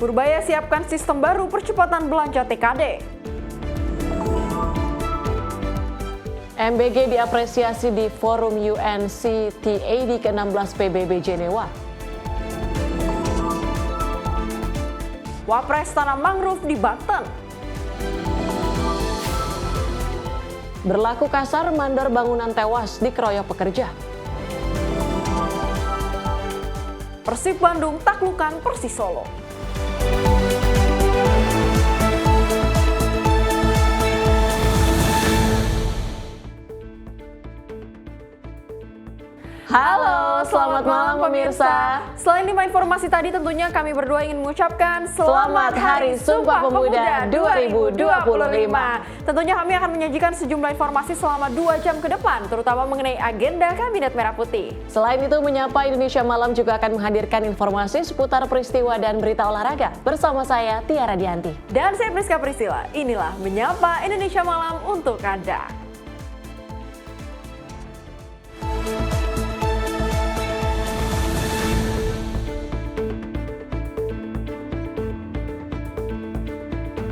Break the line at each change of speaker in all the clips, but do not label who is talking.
Purbaya siapkan sistem baru percepatan belanja TKD.
MBG diapresiasi di Forum UNCTAD ke-16 PBB Jenewa.
Wapres tanam mangrove di Banten.
Berlaku kasar, mandor bangunan tewas dikeroyok pekerja.
Persib Bandung taklukan Persis Solo. Halo, selamat malam pemirsa. Selain 5 informasi tadi, tentunya kami berdua ingin mengucapkan
Selamat Hari Sumpah Pemuda 2025.
Tentunya kami akan menyajikan sejumlah informasi selama 2 jam ke depan, terutama mengenai agenda Kabinet Merah Putih.
Selain itu, Menyapa Indonesia Malam juga akan menghadirkan informasi seputar peristiwa dan berita olahraga. Bersama saya, Tiara Dianti.
Dan saya Priska Priscilla. Inilah Menyapa Indonesia Malam untuk Anda.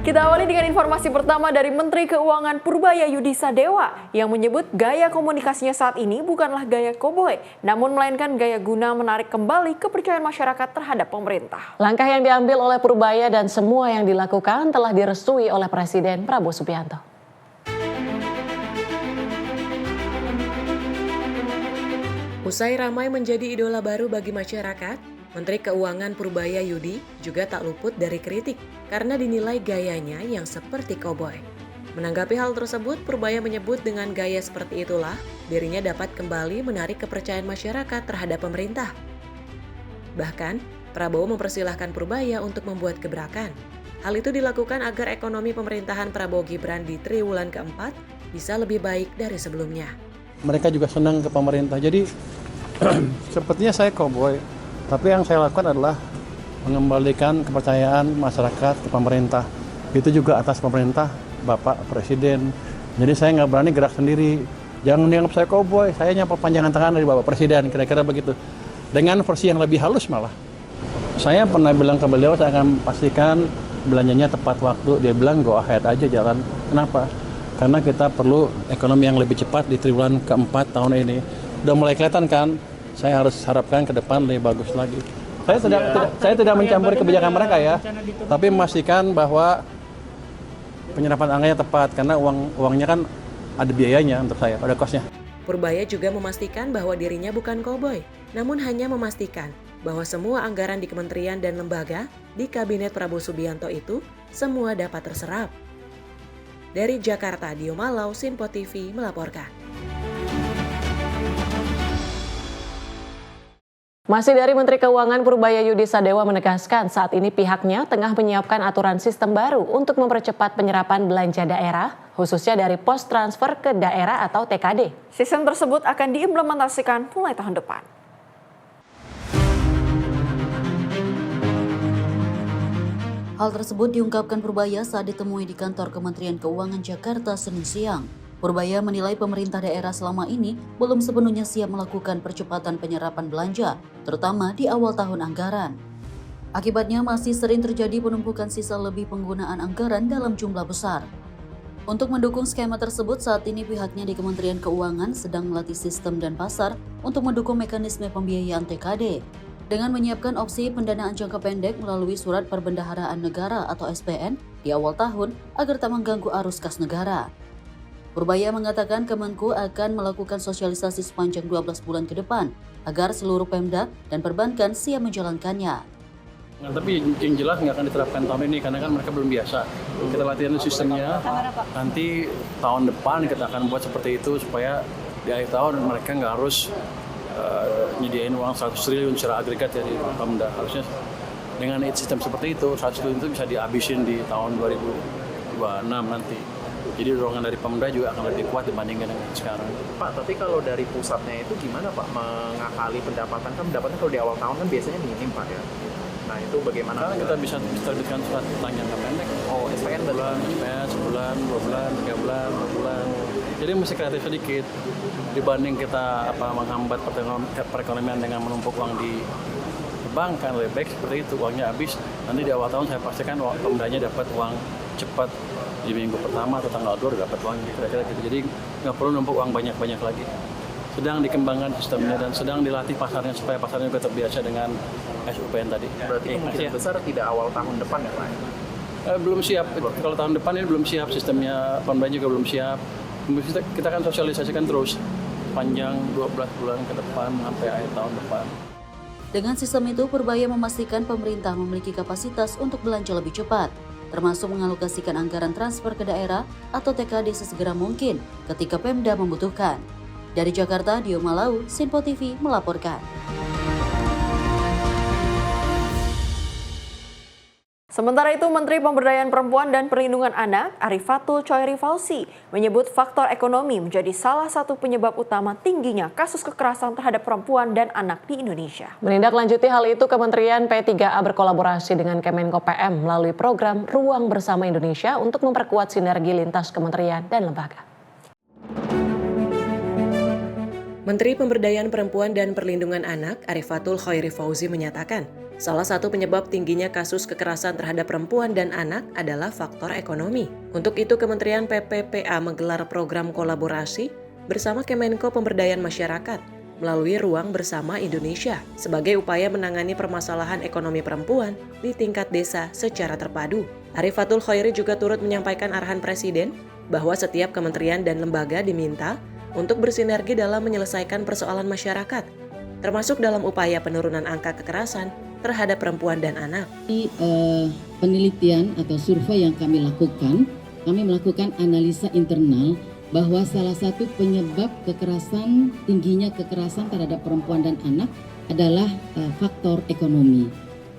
Kita awali dengan informasi pertama dari Menteri Keuangan Purbaya Yudi Sadewa yang menyebut gaya komunikasinya saat ini bukanlah gaya koboi, namun melainkan gaya guna menarik kembali kepercayaan masyarakat terhadap pemerintah.
Langkah yang diambil oleh Purbaya dan semua yang dilakukan telah direstui oleh Presiden Prabowo Subianto. Usai ramai menjadi idola baru bagi masyarakat, Menteri Keuangan Purbaya Yudi juga tak luput dari kritik karena dinilai gayanya yang seperti koboi. Menanggapi hal tersebut, Purbaya menyebut dengan gaya seperti itulah dirinya dapat kembali menarik kepercayaan masyarakat terhadap pemerintah. Bahkan, Prabowo mempersilahkan Purbaya untuk membuat gebrakan. Hal itu dilakukan agar ekonomi pemerintahan Prabowo Gibran di triwulan keempat bisa lebih baik dari sebelumnya.
Mereka juga senang ke pemerintah, jadi sepertinya saya koboi. Tapi yang saya lakukan adalah mengembalikan kepercayaan masyarakat ke pemerintah. Itu juga atas pemerintah, Bapak Presiden. Jadi saya nggak berani gerak sendiri. Jangan dianggap saya koboi, saya nyapa panjangan tangan dari Bapak Presiden, kira-kira begitu. Dengan versi yang lebih halus malah. Saya pernah bilang ke beliau, saya akan pastikan belanjanya tepat waktu. Dia bilang go ahead aja jalan. Kenapa? Karena kita perlu ekonomi yang lebih cepat di triwulan keempat tahun ini. Udah mulai kelihatan kan? Saya harus harapkan ke depan lebih bagus lagi. Saya tidak mencampuri kebijakan mereka ya, tapi memastikan bahwa penyerapan anggarannya tepat karena uangnya kan ada biayanya untuk saya, ada kosnya.
Purbaya juga memastikan bahwa dirinya bukan koboi, namun hanya memastikan bahwa semua anggaran di kementerian dan lembaga di Kabinet Prabowo Subianto itu semua dapat terserap. Dari Jakarta, Dio Malau, Sinpo TV melaporkan. Masih dari Menteri Keuangan Purbaya Yudi Sadewa menegaskan saat ini pihaknya tengah menyiapkan aturan sistem baru untuk mempercepat penyerapan belanja daerah, khususnya dari pos transfer ke daerah atau TKD.
Sistem tersebut akan diimplementasikan mulai tahun depan.
Hal tersebut diungkapkan Purbaya saat ditemui di kantor Kementerian Keuangan Jakarta Senin siang. Purbaya menilai pemerintah daerah selama ini belum sepenuhnya siap melakukan percepatan penyerapan belanja, terutama di awal tahun anggaran. Akibatnya masih sering terjadi penumpukan sisa lebih penggunaan anggaran dalam jumlah besar. Untuk mendukung skema tersebut, saat ini pihaknya di Kementerian Keuangan sedang melatih sistem dan pasar untuk mendukung mekanisme pembiayaan TKD. Dengan menyiapkan opsi pendanaan jangka pendek melalui Surat Perbendaharaan Negara atau SPN di awal tahun agar tak mengganggu arus kas negara. Purbaya mengatakan Kemenku akan melakukan sosialisasi sepanjang 12 bulan ke depan agar seluruh Pemda dan perbankan siap menjalankannya.
Nah, tapi yang jelas nggak akan diterapkan tahun ini karena kan mereka belum biasa. Kita latihan sistemnya, nanti tahun depan kita akan buat seperti itu supaya di akhir tahun mereka nggak harus nyediain uang 100 triliun secara agregat dari Pemda. Harusnya dengan sistem seperti itu, 100 triliun itu bisa dihabisin di tahun 2026 nanti. Jadi dorongan dari Pemda juga akan lebih kuat dibandingkan dengan sekarang.
Pak, tapi kalau dari pusatnya itu gimana Pak mengakali pendapatan? Kan pendapatan kalau di awal tahun kan biasanya minim Pak ya. Nah itu bagaimana?
Sekarang kita bisa terbitkan surat utang jangka pendek.
Oh, SPN
bulan, SPN sebulan, 2 bulan, 3 bulan, 4 bulan. Jadi mesti kreatif sedikit dibanding kita menghambat perekonomian dengan menumpuk uang di bank kan lebih baik seperti itu, uangnya habis nanti di awal tahun saya pastikan pemdanya dapat uang cepat di minggu pertama atau tanggal 2 dapat uang kira-kira gitu. Jadi nggak perlu numpuk uang banyak-banyak lagi. Sedang dikembangkan sistemnya dan sedang dilatih pasarnya supaya pasarnya juga terbiasa dengan SUPN tadi.
Berarti kemungkinan besar tidak awal tahun depan ya Pak?
Belum siap. Kalau tahun depan ini belum siap sistemnya, pemdanya juga belum siap. Kita akan sosialisasikan terus panjang 12 bulan ke depan sampai akhir tahun depan.
Dengan sistem itu, Purbaya memastikan pemerintah memiliki kapasitas untuk belanja lebih cepat, termasuk mengalokasikan anggaran transfer ke daerah atau TKD sesegera mungkin ketika Pemda membutuhkan. Dari Jakarta, Dio Malau, Sinpo TV melaporkan.
Sementara itu, Menteri Pemberdayaan Perempuan dan Perlindungan Anak, Arifatul Choyri Fauzi, menyebut faktor ekonomi menjadi salah satu penyebab utama tingginya kasus kekerasan terhadap perempuan dan anak di Indonesia.
Menindaklanjuti hal itu, Kementerian P3A berkolaborasi dengan Kemenko PM melalui program Ruang Bersama Indonesia untuk memperkuat sinergi lintas kementerian dan lembaga. Menteri Pemberdayaan Perempuan dan Perlindungan Anak, Arifatul Choyri Fauzi menyatakan, salah satu penyebab tingginya kasus kekerasan terhadap perempuan dan anak adalah faktor ekonomi. Untuk itu, Kementerian PPPA menggelar program kolaborasi bersama Kemenko Pemberdayaan Masyarakat melalui Ruang Bersama Indonesia sebagai upaya menangani permasalahan ekonomi perempuan di tingkat desa secara terpadu. Arifatul Choyri juga turut menyampaikan arahan Presiden bahwa setiap kementerian dan lembaga diminta untuk bersinergi dalam menyelesaikan persoalan masyarakat, termasuk dalam upaya penurunan angka kekerasan terhadap perempuan dan anak.
Di penelitian atau survei yang kami melakukan analisa internal bahwa salah satu penyebab tingginya kekerasan terhadap perempuan dan anak adalah faktor ekonomi.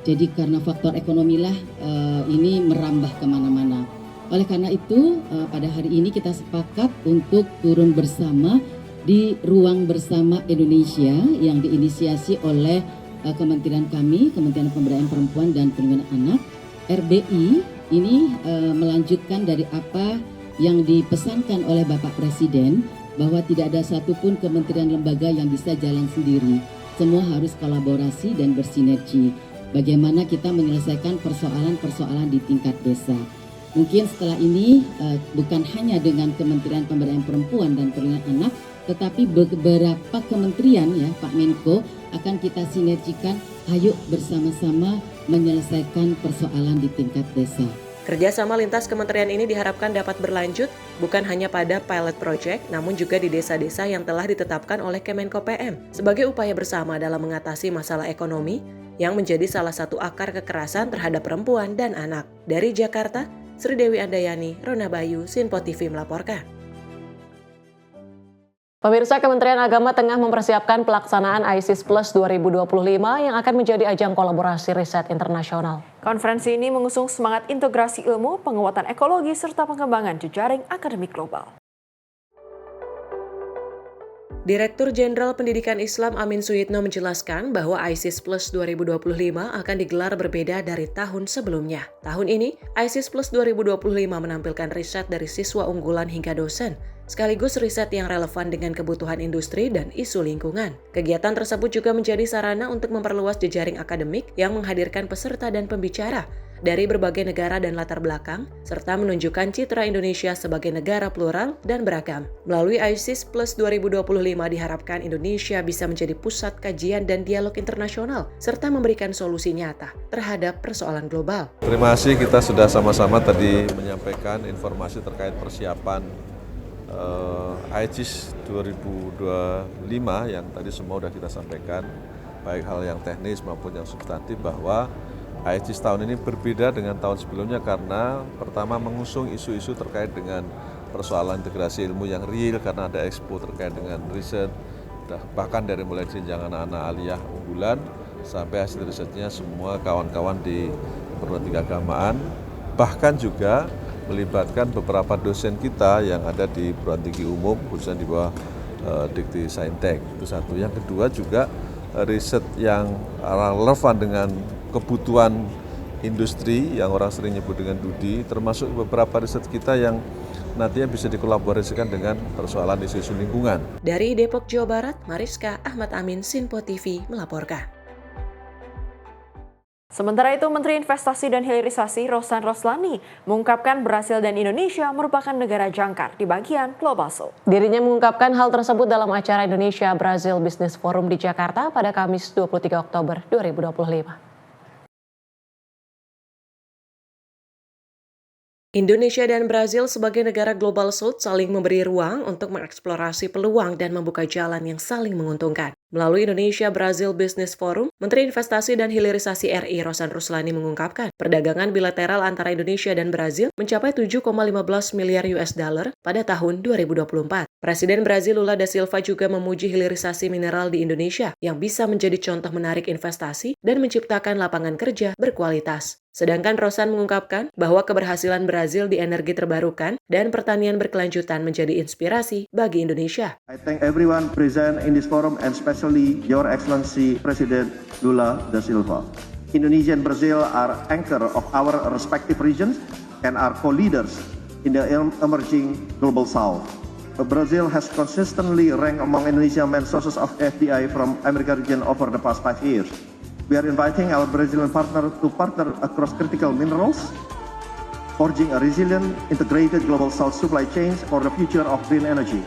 Jadi karena faktor ekonomilah ini merambah kemana-mana. Oleh karena itu pada hari ini kita sepakat untuk turun bersama di Ruang Bersama Indonesia yang diinisiasi oleh kementerian kami, Kementerian Pemberdayaan Perempuan dan Perlindungan Anak, RBI, ini melanjutkan dari apa yang dipesankan oleh Bapak Presiden bahwa tidak ada satupun kementerian lembaga yang bisa jalan sendiri. Semua harus kolaborasi dan bersinergi. Bagaimana kita menyelesaikan persoalan-persoalan di tingkat desa. Mungkin setelah ini bukan hanya dengan Kementerian Pemberdayaan Perempuan dan Perlindungan Anak, tetapi beberapa kementerian ya Pak Menko akan kita sinergikan, ayo bersama-sama menyelesaikan persoalan di tingkat desa.
Kerjasama lintas kementerian ini diharapkan dapat berlanjut bukan hanya pada pilot project, namun juga di desa-desa yang telah ditetapkan oleh Kemenko PM sebagai upaya bersama dalam mengatasi masalah ekonomi yang menjadi salah satu akar kekerasan terhadap perempuan dan anak. Dari Jakarta, Sri Dewi Andayani, Rona Bayu, Sinpo TV melaporkan. Pemirsa, Kementerian Agama tengah mempersiapkan pelaksanaan ISIS Plus 2025 yang akan menjadi ajang kolaborasi riset internasional.
Konferensi ini mengusung semangat integrasi ilmu, penguatan ekologi, serta pengembangan jejaring akademik global.
Direktur Jenderal Pendidikan Islam Amin Suyitno menjelaskan bahwa ISIS Plus 2025 akan digelar berbeda dari tahun sebelumnya. Tahun ini, ISIS Plus 2025 menampilkan riset dari siswa unggulan hingga dosen, sekaligus riset yang relevan dengan kebutuhan industri dan isu lingkungan. Kegiatan tersebut juga menjadi sarana untuk memperluas jejaring akademik yang menghadirkan peserta dan pembicara dari berbagai negara dan latar belakang, serta menunjukkan citra Indonesia sebagai negara plural dan beragam. Melalui ISIS Plus 2025 diharapkan Indonesia bisa menjadi pusat kajian dan dialog internasional, serta memberikan solusi nyata terhadap persoalan global.
Terima kasih, kita sudah sama-sama tadi menyampaikan informasi terkait persiapan ISIS 2025 yang tadi semua sudah kita sampaikan, baik hal yang teknis maupun yang substantif, bahwa ISIS tahun ini berbeda dengan tahun sebelumnya karena pertama mengusung isu-isu terkait dengan persoalan integrasi ilmu yang real karena ada expo terkait dengan riset, bahkan dari mulai jenjang anak-anak aliyah unggulan sampai hasil risetnya semua kawan-kawan di perguruan tinggi keagamaan, bahkan juga melibatkan beberapa dosen kita yang ada di perguruan tinggi umum khususnya di bawah Dikti Saintek. Itu satu. Yang kedua juga riset yang relevan dengan kebutuhan industri yang orang sering nyebut dengan DUDI, termasuk beberapa riset kita yang nantinya bisa dikolaborasikan dengan persoalan isu-isu lingkungan.
Dari Depok, Jawa Barat, Mariska Ahmad Amin, Sinpo TV melaporkan.
Sementara itu, Menteri Investasi dan Hilirisasi Rosan Roslani mengungkapkan Brasil dan Indonesia merupakan negara jangkar di bagian Global South.
Dirinya mengungkapkan hal tersebut dalam acara Indonesia Brazil Business Forum di Jakarta pada Kamis 23 Oktober 2025. Indonesia dan Brazil sebagai negara Global South saling memberi ruang untuk mengeksplorasi peluang dan membuka jalan yang saling menguntungkan. Melalui Indonesia Brazil Business Forum, Menteri Investasi dan Hilirisasi RI Rosan Roslani mengungkapkan, perdagangan bilateral antara Indonesia dan Brazil mencapai 7,15 miliar US dollar pada tahun 2024. Presiden Brazil Lula da Silva juga memuji hilirisasi mineral di Indonesia yang bisa menjadi contoh menarik investasi dan menciptakan lapangan kerja berkualitas. Sedangkan Rosan mengungkapkan bahwa keberhasilan Brazil di energi terbarukan dan pertanian berkelanjutan menjadi inspirasi bagi Indonesia.
I thank everyone present in this forum and especially Your Excellency President Lula da Silva. Indonesia and Brazil are anchor of our respective regions and are co-leaders in the emerging Global South. Brazil has consistently ranked among Indonesia's main sources of FDI from American region over the past 5 years. We are inviting our Brazilian partner to partner across critical minerals, forging a resilient, integrated global South supply chains for the future of green energy.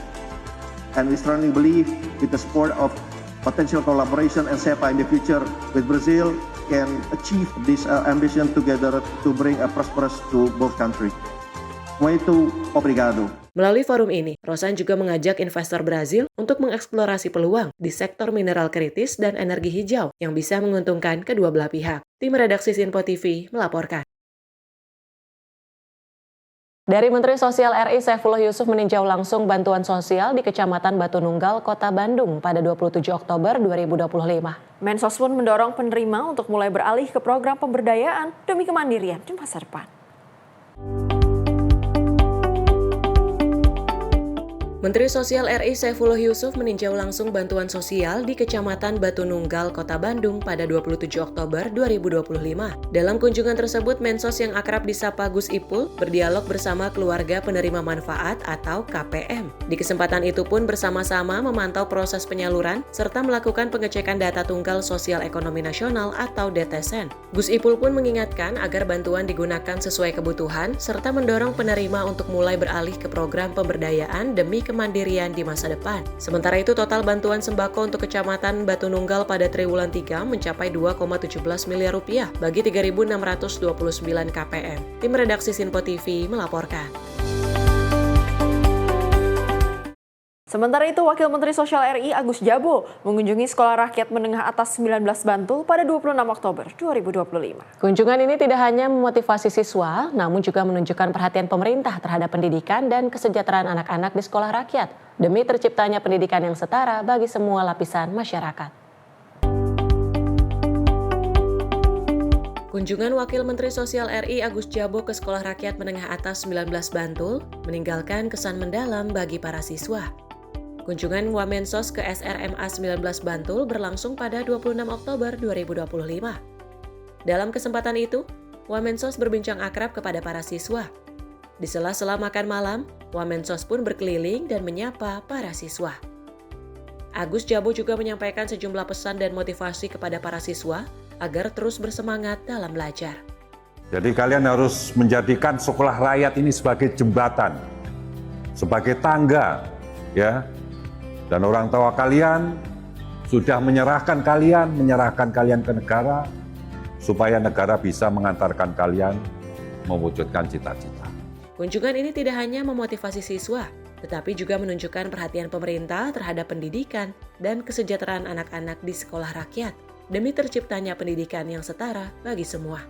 And we strongly believe with the support of potential collaboration and SEPA in the future with Brazil can achieve this ambition together to bring a prosperous to both countries. Muito obrigado.
Melalui forum ini, Rosan juga mengajak investor Brazil untuk mengeksplorasi peluang di sektor mineral kritis dan energi hijau yang bisa menguntungkan kedua belah pihak. Tim redaksi Sinpo TV melaporkan. Dari Menteri Sosial RI Saifullah Yusuf meninjau langsung bantuan sosial di Kecamatan Batu Nunggal, Kota Bandung pada 27 Oktober 2025.
Mensos pun mendorong penerima untuk mulai beralih ke program pemberdayaan demi kemandirian di masa depan.
Menteri Sosial RI Saifullah Yusuf meninjau langsung bantuan sosial di Kecamatan Batu Nunggal, Kota Bandung pada 27 Oktober 2025. Dalam kunjungan tersebut, Mensos yang akrab disapa Gus Ipul berdialog bersama keluarga penerima manfaat atau KPM. Di kesempatan itu pun bersama-sama memantau proses penyaluran serta melakukan pengecekan data Tunggal Sosial Ekonomi Nasional atau DTSN. Gus Ipul pun mengingatkan agar bantuan digunakan sesuai kebutuhan serta mendorong penerima untuk mulai beralih ke program pemberdayaan demi kemandirian di masa depan. Sementara itu, total bantuan sembako untuk Kecamatan Batu Nunggal pada triwulan 3 mencapai 2,17 miliar rupiah bagi 3.629 KPM. Tim redaksi Sinpo TV melaporkan.
Sementara itu, Wakil Menteri Sosial RI Agus Jabo mengunjungi Sekolah Rakyat Menengah Atas 19 Bantul pada 26 Oktober 2025.
Kunjungan ini tidak hanya memotivasi siswa, namun juga menunjukkan perhatian pemerintah terhadap pendidikan dan kesejahteraan anak-anak di sekolah rakyat, demi terciptanya pendidikan yang setara bagi semua lapisan masyarakat. Kunjungan Wakil Menteri Sosial RI Agus Jabo ke Sekolah Rakyat Menengah Atas 19 Bantul meninggalkan kesan mendalam bagi para siswa. Kunjungan Wamensos ke SRMA 19 Bantul berlangsung pada 26 Oktober 2025. Dalam kesempatan itu, Wamensos berbincang akrab kepada para siswa. Di sela-sela makan malam, Wamensos pun berkeliling dan menyapa para siswa. Agus Jabo juga menyampaikan sejumlah pesan dan motivasi kepada para siswa agar terus bersemangat dalam belajar.
Jadi kalian harus menjadikan sekolah rakyat ini sebagai jembatan, sebagai tangga, ya. Dan orang tua kalian sudah menyerahkan kalian ke negara, supaya negara bisa mengantarkan kalian mewujudkan cita-cita.
Kunjungan ini tidak hanya memotivasi siswa, tetapi juga menunjukkan perhatian pemerintah terhadap pendidikan dan kesejahteraan anak-anak di sekolah rakyat, demi terciptanya pendidikan yang setara bagi semua.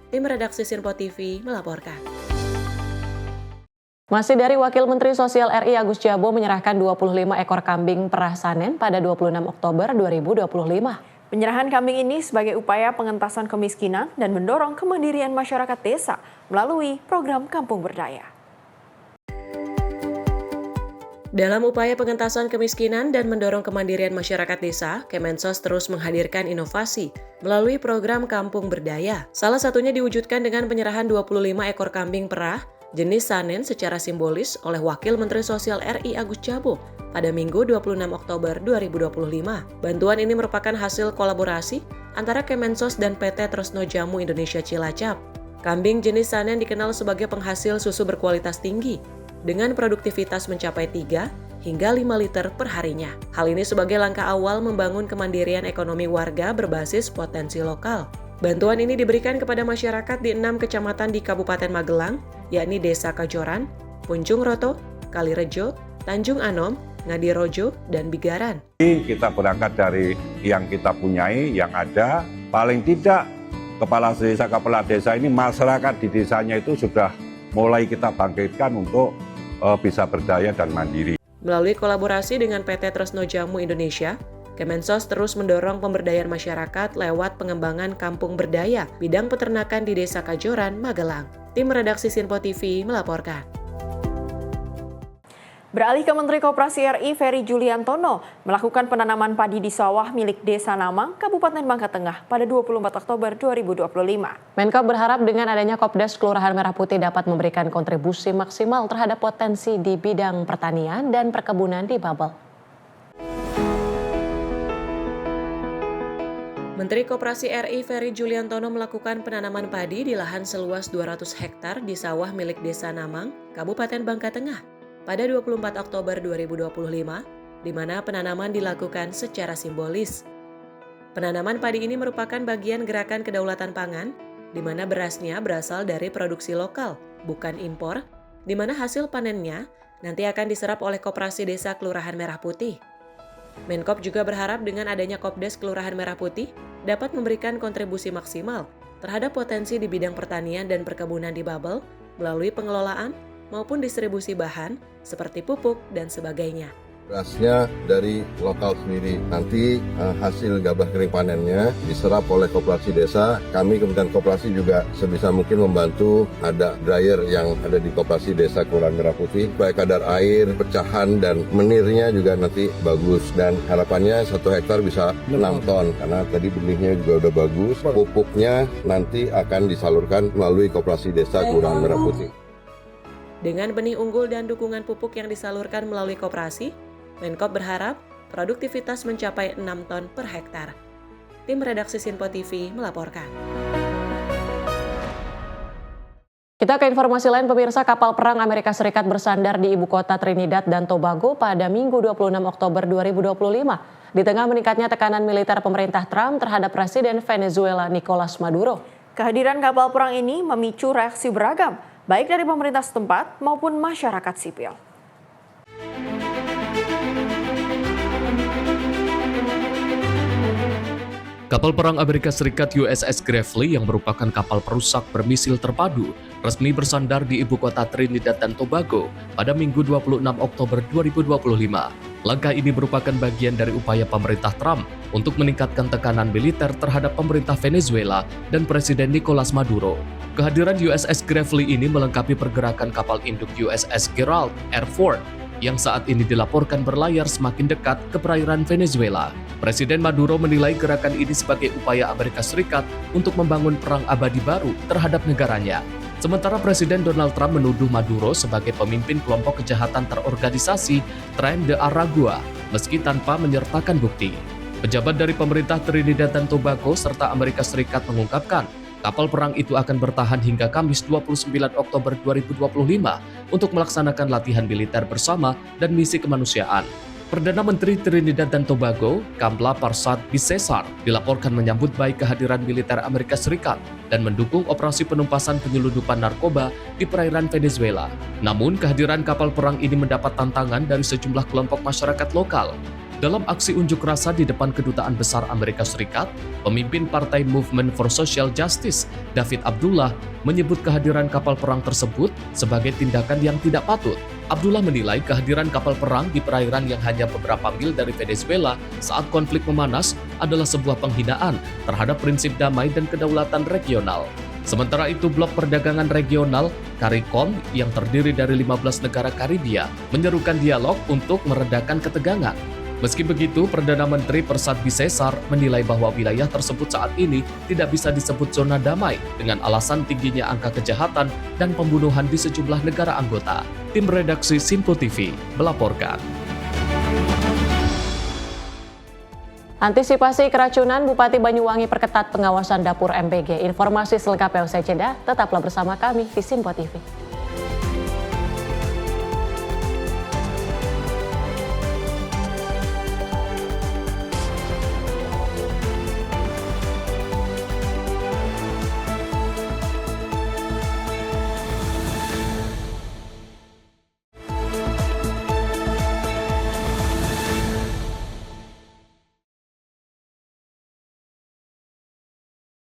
Tim redaksi Sinpo TV melaporkan. Masih dari Wakil Menteri Sosial RI Agus Jabo menyerahkan 25 ekor kambing perah Sanen pada 26 Oktober 2025.
Penyerahan kambing ini sebagai upaya pengentasan kemiskinan dan mendorong kemandirian masyarakat desa melalui program Kampung Berdaya.
Dalam upaya pengentasan kemiskinan dan mendorong kemandirian masyarakat desa, Kemensos terus menghadirkan inovasi melalui program Kampung Berdaya. Salah satunya diwujudkan dengan penyerahan 25 ekor kambing perah jenis Sanen secara simbolis oleh Wakil Menteri Sosial RI Agus Jabo pada Minggu 26 Oktober 2025. Bantuan ini merupakan hasil kolaborasi antara Kemensos dan PT Tresno Jamu Indonesia Cilacap. Kambing jenis Sanen dikenal sebagai penghasil susu berkualitas tinggi, dengan produktivitas mencapai 3 hingga 5 liter per harinya. Hal ini sebagai langkah awal membangun kemandirian ekonomi warga berbasis potensi lokal. Bantuan ini diberikan kepada masyarakat di 6 kecamatan di Kabupaten Magelang, yakni Desa Kajoran, Puncung Roto, Kalirejo, Tanjung Anom, Ngadirojo, dan Bigaran.
Kita berangkat dari yang kita punyai, yang ada, paling tidak kepala desa ini, masyarakat di desanya itu sudah mulai kita bangkitkan untuk bisa berdaya dan mandiri.
Melalui kolaborasi dengan PT Tresno Jamu Indonesia, Kemensos terus mendorong pemberdayaan masyarakat lewat pengembangan kampung berdaya bidang peternakan di Desa Kajoran, Magelang. Tim redaksi Sinpo TV melaporkan.
Beralih ke Menteri Koperasi RI Ferry Juliantono melakukan penanaman padi di sawah milik Desa Namang, Kabupaten Bangka Tengah pada 24 Oktober 2025.
Menkop berharap dengan adanya Kopdes Kelurahan Merah Putih dapat memberikan kontribusi maksimal terhadap potensi di bidang pertanian dan perkebunan di Babel. Menteri Koperasi RI Ferry Juliantono melakukan penanaman padi di lahan seluas 200 hektar di sawah milik Desa Namang, Kabupaten Bangka Tengah pada 24 Oktober 2025, di mana penanaman dilakukan secara simbolis. Penanaman padi ini merupakan bagian gerakan kedaulatan pangan, di mana berasnya berasal dari produksi lokal, bukan impor, di mana hasil panennya nanti akan diserap oleh Koperasi Desa Kelurahan Merah Putih. Menkop juga berharap dengan adanya Kopdes Kelurahan Merah Putih dapat memberikan kontribusi maksimal terhadap potensi di bidang pertanian dan perkebunan di Babel melalui pengelolaan maupun distribusi bahan seperti pupuk dan sebagainya.
Berasnya dari lokal sendiri. Nanti hasil gabah kering panennya diserap oleh koperasi desa. Kami Kementerian Koperasi juga sebisa mungkin membantu ada dryer yang ada di koperasi desa Kelurahan Merah Putih supaya kadar air, pecahan dan menirnya juga nanti bagus. Dan harapannya 1 hektar bisa 6 ton karena tadi benihnya juga udah bagus. Pupuknya nanti akan disalurkan melalui koperasi desa Kelurahan Merah Putih.
Dengan benih unggul dan dukungan pupuk yang disalurkan melalui koperasi, Menkop berharap produktivitas mencapai 6 ton per hektar. Tim redaksi Sinpo TV melaporkan. Kita ke informasi lain, pemirsa. Kapal perang Amerika Serikat bersandar di ibu kota Trinidad dan Tobago pada Minggu 26 Oktober 2025. Di tengah meningkatnya tekanan militer pemerintah Trump terhadap Presiden Venezuela Nicolas Maduro.
Kehadiran kapal perang ini memicu reaksi beragam, baik dari pemerintah setempat maupun masyarakat sipil.
Kapal perang Amerika Serikat USS Gravely yang merupakan kapal perusak bermisil terpadu resmi bersandar di ibu kota Trinidad dan Tobago pada Minggu 26 Oktober 2025. Langkah ini merupakan bagian dari upaya pemerintah Trump untuk meningkatkan tekanan militer terhadap pemerintah Venezuela dan Presiden Nicolas Maduro. Kehadiran USS Gravely ini melengkapi pergerakan kapal induk USS Gerald R. Ford yang saat ini dilaporkan berlayar semakin dekat ke perairan Venezuela. Presiden Maduro menilai gerakan ini sebagai upaya Amerika Serikat untuk membangun perang abadi baru terhadap negaranya. Sementara Presiden Donald Trump menuduh Maduro sebagai pemimpin kelompok kejahatan terorganisasi Tren de Aragua, meski tanpa menyertakan bukti. Pejabat dari pemerintah Trinidad dan Tobago serta Amerika Serikat mengungkapkan, kapal perang itu akan bertahan hingga Kamis 29 Oktober 2025 untuk melaksanakan latihan militer bersama dan misi kemanusiaan. Perdana Menteri Trinidad dan Tobago, Kamla Persad Bisesar, dilaporkan menyambut baik kehadiran militer Amerika Serikat dan mendukung operasi penumpasan penyelundupan narkoba di perairan Venezuela. Namun, kehadiran kapal perang ini mendapat tantangan dari sejumlah kelompok masyarakat lokal. Dalam aksi unjuk rasa di depan Kedutaan Besar Amerika Serikat, pemimpin Partai Movement for Social Justice, David Abdullah, menyebut kehadiran kapal perang tersebut sebagai tindakan yang tidak patut. Abdullah menilai kehadiran kapal perang di perairan yang hanya beberapa mil dari Venezuela saat konflik memanas adalah sebuah penghinaan terhadap prinsip damai dan kedaulatan regional. Sementara itu, Blok Perdagangan Regional CARICOM yang terdiri dari 15 negara Karibia menyerukan dialog untuk meredakan ketegangan. Meski begitu, Perdana Menteri Persad Bisesar menilai bahwa wilayah tersebut saat ini tidak bisa disebut zona damai dengan alasan tingginya angka kejahatan dan pembunuhan di sejumlah negara anggota. Tim redaksi Sinpo TV melaporkan.
Antisipasi keracunan, Bupati Banyuwangi perketat pengawasan dapur MBG. Informasi selengkapnya usai jeda, tetaplah bersama kami di Simpo TV.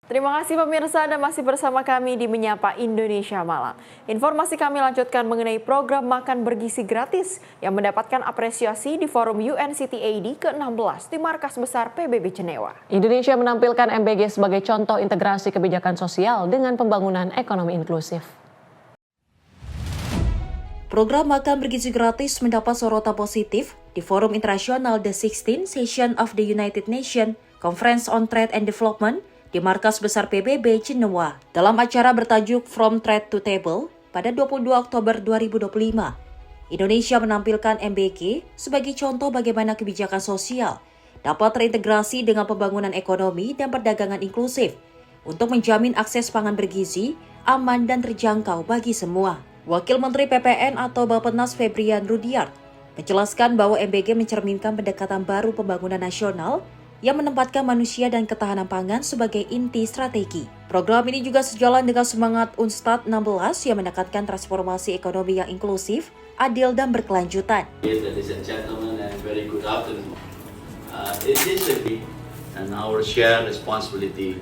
Terima kasih pemirsa, Anda masih bersama kami di Menyapa Indonesia Malam. Informasi kami lanjutkan mengenai program makan bergizi gratis yang mendapatkan apresiasi di Forum UNCTAD ke-16 di Markas Besar PBB Jenewa.
Indonesia menampilkan MBG sebagai contoh integrasi kebijakan sosial dengan pembangunan ekonomi inklusif.
Program makan bergizi gratis mendapat sorotan positif di Forum Internasional The 16th Session of the United Nations Conference on Trade and Development di Markas Besar PBB Jenewa. Dalam acara bertajuk From Trade to Table pada 22 Oktober 2025, Indonesia menampilkan MBG sebagai contoh bagaimana kebijakan sosial dapat terintegrasi dengan pembangunan ekonomi dan perdagangan inklusif untuk menjamin akses pangan bergizi, aman dan terjangkau bagi semua. Wakil Menteri PPN atau Bappenas Febrian Rudiart menjelaskan bahwa MBG mencerminkan pendekatan baru pembangunan nasional yang menempatkan manusia dan ketahanan pangan sebagai inti strategi. Program ini juga sejalan dengan semangat UNSTAD 16 yang menekankan transformasi ekonomi yang inklusif, adil dan berkelanjutan.
Ladies and gentlemen, and very good afternoon. It is a big and our shared responsibility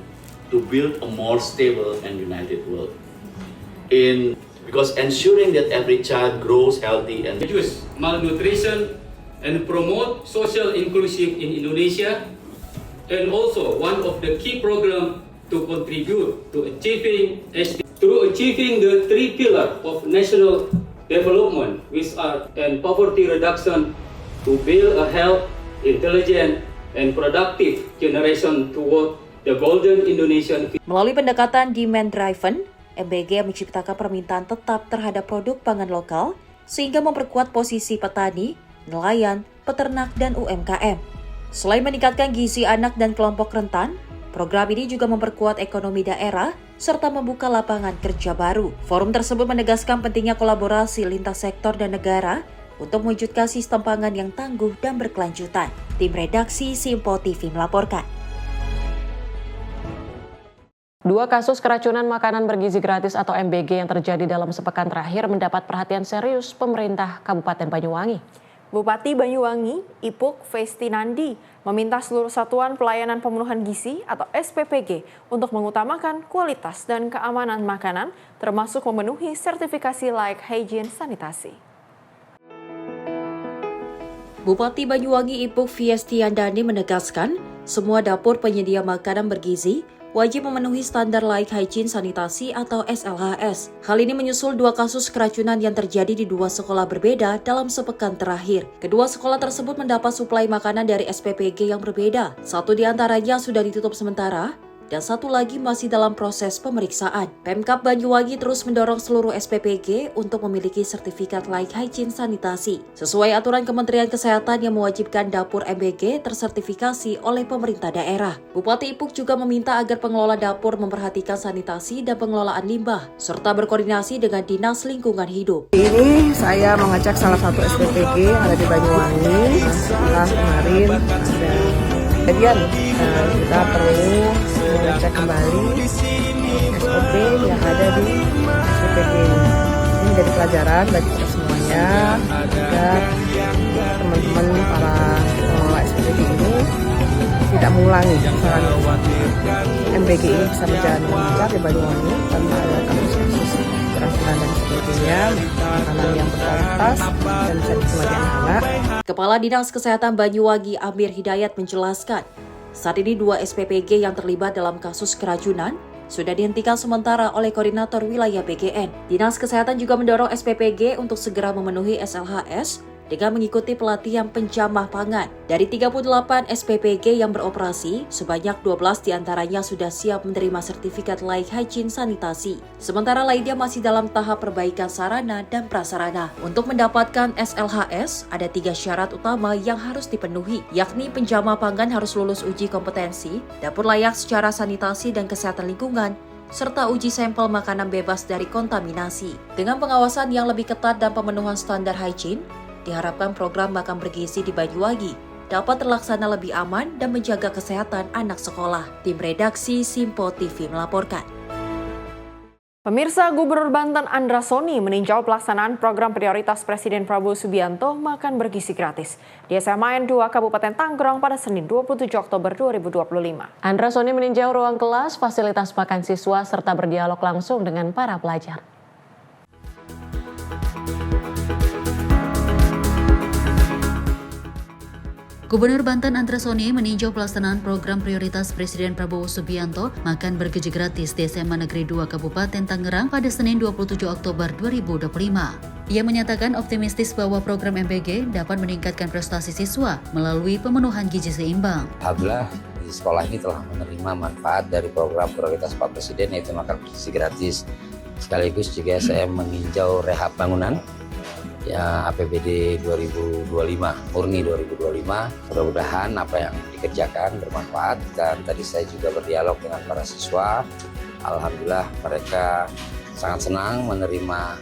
to build a more stable and united world. Because ensuring that every child grows healthy and
reduce malnutrition and promote social inclusion in Indonesia, and also one of the key programs to contribute to achieving the three pillars of national development, which are and poverty reduction, to build a health, intelligent, and productive generation toward the golden Indonesian.
Melalui pendekatan demand-driven, MBG menciptakan permintaan tetap terhadap produk pangan lokal sehingga memperkuat posisi petani, nelayan, peternak, dan UMKM. Selain meningkatkan gizi anak dan kelompok rentan, program ini juga memperkuat ekonomi daerah serta membuka lapangan kerja baru. Forum tersebut menegaskan pentingnya kolaborasi lintas sektor dan negara untuk mewujudkan sistem pangan yang tangguh dan berkelanjutan. Tim redaksi Simpo TV melaporkan.
2 kasus keracunan makanan bergizi gratis atau MBG yang terjadi dalam sepekan terakhir mendapat perhatian serius pemerintah Kabupaten Banyuwangi.
Bupati Banyuwangi, Ipuk Festinandi, meminta seluruh satuan pelayanan pemenuhan gizi atau SPPG untuk mengutamakan kualitas dan keamanan makanan, termasuk memenuhi sertifikasi layak hygiene sanitasi.
Bupati Banyuwangi Ipuk Festinandi menegaskan, semua dapur penyedia makanan bergizi wajib memenuhi standar layak hygiene sanitasi atau SLHS. Hal ini menyusul 2 kasus keracunan yang terjadi di 2 sekolah berbeda dalam sepekan terakhir. Kedua sekolah tersebut mendapat suplai makanan dari SPPG yang berbeda. Satu di antaranya sudah ditutup sementara, dan satu lagi masih dalam proses pemeriksaan. Pemkab Banyuwangi terus mendorong seluruh SPPG untuk memiliki sertifikat layak hygiene sanitasi, sesuai aturan Kementerian Kesehatan yang mewajibkan dapur MBG tersertifikasi oleh pemerintah daerah. Bupati Ipuk juga meminta agar pengelola dapur memperhatikan sanitasi dan pengelolaan limbah, serta berkoordinasi dengan Dinas Lingkungan Hidup.
Ini saya mengecek salah satu SPPG ada di Banyuwangi. Setelah kemarin ada kejadian, kita perlu mengecek kembali SOP yang ada di SPPG. Ini menjadi pelajaran bagi kita semuanya agar teman-teman para pengelola SPPG ini tidak mengulangi kesalahan MBG ini bisa berjalan dengan lancar di Banyuwangi tanpa ada kasus-kasus keracunan dan sebagainya, makanan yang berkualitas dan bisa dinikmati anak-anak.
Kepala Dinas Kesehatan Banyuwangi Amir Hidayat menjelaskan, saat ini 2 SPPG yang terlibat dalam kasus keracunan sudah dihentikan sementara oleh Koordinator Wilayah BGN. Dinas Kesehatan juga mendorong SPPG untuk segera memenuhi SLHS
dengan mengikuti pelatihan penjamah pangan. Dari 38 SPPG yang beroperasi, sebanyak 12 diantaranya sudah siap menerima sertifikat layak hygiene sanitasi. Sementara lainnya masih dalam tahap perbaikan sarana dan prasarana. Untuk mendapatkan SLHS, ada 3 syarat utama yang harus dipenuhi, yakni penjamah pangan harus lulus uji kompetensi, dapur layak secara sanitasi dan kesehatan lingkungan, serta uji sampel makanan bebas dari kontaminasi. Dengan pengawasan yang lebih ketat dan pemenuhan standar hygiene, diharapkan program makan bergizi di Banyuwangi dapat terlaksana lebih aman dan menjaga kesehatan anak sekolah. Tim redaksi Simpo TV melaporkan.
Pemirsa, Gubernur Banten Andra Soni meninjau pelaksanaan program prioritas Presiden Prabowo Subianto makan bergizi gratis di SMA N2 Kabupaten Tangerang pada Senin 27 Oktober 2025.
Andra Soni meninjau ruang kelas, fasilitas makan siswa, serta berdialog langsung dengan para pelajar.
Gubernur Banten Andra Soni meninjau pelaksanaan program prioritas Presiden Prabowo Subianto makan bergizi gratis di SMA Negeri 2 Kabupaten Tangerang pada Senin 27 Oktober 2025. Ia menyatakan optimistis bahwa program MBG dapat meningkatkan prestasi siswa melalui pemenuhan gizi seimbang.
Alhamdulillah di sekolah ini telah menerima manfaat dari program prioritas Pak Presiden, yaitu makan bergizi gratis. Sekaligus juga saya meninjau rehab bangunan ya APBD 2025, murni 2025. Mudah-mudahan apa yang dikerjakan bermanfaat, dan tadi saya juga berdialog dengan para siswa. Alhamdulillah mereka sangat senang menerima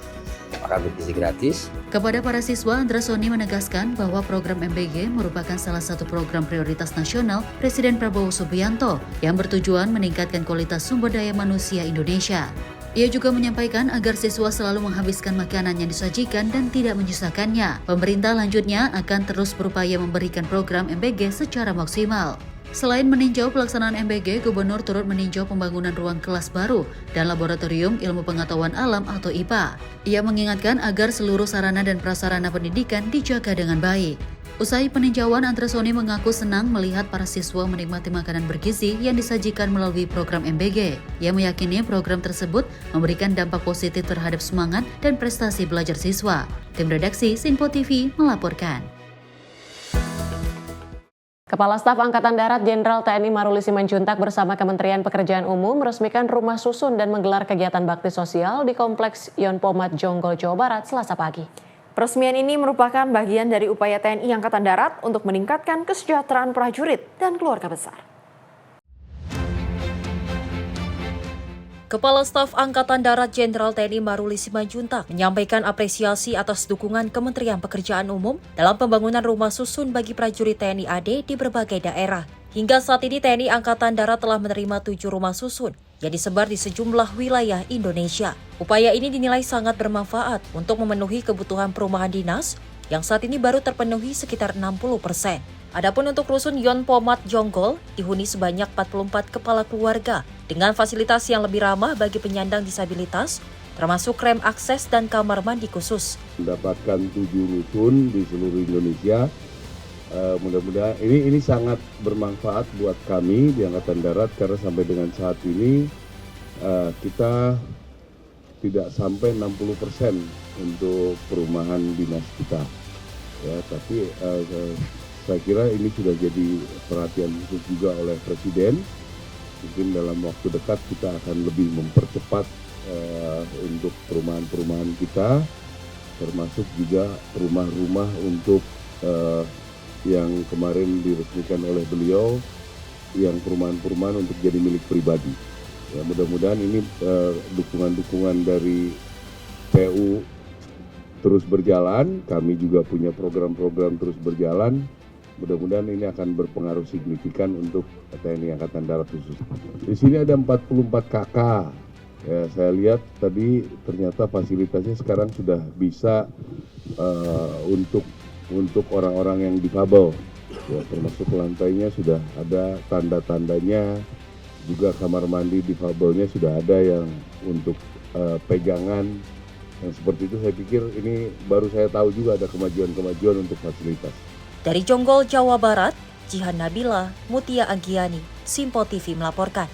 makan bergizi gratis.
Kepada para siswa, Andra Soni menegaskan bahwa program MBG merupakan salah satu program prioritas nasional Presiden Prabowo Subianto yang bertujuan meningkatkan kualitas sumber daya manusia Indonesia. Ia juga menyampaikan agar siswa selalu menghabiskan makanan yang disajikan dan tidak menyusahkannya. Pemerintah lanjutnya akan terus berupaya memberikan program MBG secara maksimal. Selain meninjau pelaksanaan MBG, Gubernur turut meninjau pembangunan ruang kelas baru dan Laboratorium Ilmu Pengetahuan Alam atau IPA. Ia mengingatkan agar seluruh sarana dan prasarana pendidikan dijaga dengan baik. Usai peninjauan, Andra Soni mengaku senang melihat para siswa menikmati makanan bergizi yang disajikan melalui program MBG. Ia meyakini program tersebut memberikan dampak positif terhadap semangat dan prestasi belajar siswa. Tim redaksi Simpo TV melaporkan.
Kepala Staf Angkatan Darat Jenderal TNI Maruli Simanjuntak bersama Kementerian Pekerjaan Umum meresmikan rumah susun dan menggelar kegiatan bakti sosial di Kompleks Yonpomat Jonggol, Jawa Barat, Selasa pagi.
Peresmian ini merupakan bagian dari upaya TNI Angkatan Darat untuk meningkatkan kesejahteraan prajurit dan keluarga besar.
Kepala Staf Angkatan Darat Jenderal TNI Maruli Simanjuntak menyampaikan apresiasi atas dukungan Kementerian Pekerjaan Umum dalam pembangunan rumah susun bagi prajurit TNI AD di berbagai daerah. Hingga saat ini TNI Angkatan Darat telah menerima 7 rumah susun yang disebar di sejumlah wilayah Indonesia. Upaya ini dinilai sangat bermanfaat untuk memenuhi kebutuhan perumahan dinas yang saat ini baru terpenuhi sekitar 60%. Adapun untuk rusun Yonpomat Jonggol dihuni sebanyak 44 kepala keluarga dengan fasilitas yang lebih ramah bagi penyandang disabilitas, termasuk rem akses dan kamar mandi khusus.
Mendapatkan 7 rusun di seluruh Indonesia. Mudah-mudahan ini sangat bermanfaat buat kami di Angkatan Darat, karena sampai dengan saat ini kita tidak sampai 60% untuk perumahan dinas kita. Ya, tapi saya kira ini sudah jadi perhatian khusus juga oleh Presiden. Mungkin dalam waktu dekat kita akan lebih mempercepat untuk perumahan-perumahan kita, termasuk juga rumah-rumah untuk yang kemarin diresmikan oleh beliau, yang perumahan-perumahan untuk jadi milik pribadi. Ya, mudah-mudahan ini dukungan-dukungan dari PU terus berjalan, kami juga punya program-program terus berjalan. Mudah-mudahan ini akan berpengaruh signifikan untuk TNI Angkatan Darat khusus. Di sini ada 44 KK. Ya, saya lihat tadi ternyata fasilitasnya sekarang sudah bisa untuk orang-orang yang difabel, ya, termasuk lantainya sudah ada tanda-tandanya, juga kamar mandi difabelnya sudah ada yang untuk pegangan, yang seperti itu. Saya pikir ini baru saya tahu juga ada kemajuan-kemajuan untuk fasilitas.
Dari Jonggol, Jawa Barat, Jihan Nabila, Mutia Agiani, Simpo TV melaporkan.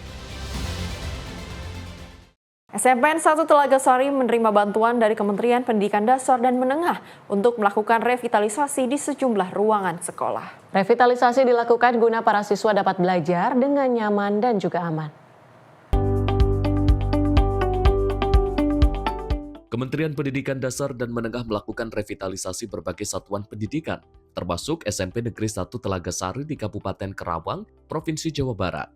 SMPN 1 Telaga Sari menerima bantuan dari Kementerian Pendidikan Dasar dan Menengah untuk melakukan revitalisasi di sejumlah ruangan sekolah.
Revitalisasi dilakukan guna para siswa dapat belajar dengan nyaman dan juga aman.
Kementerian Pendidikan Dasar dan Menengah melakukan revitalisasi berbagai satuan pendidikan, termasuk SMP Negeri 1 Telaga Sari di Kabupaten Karawang, Provinsi Jawa Barat.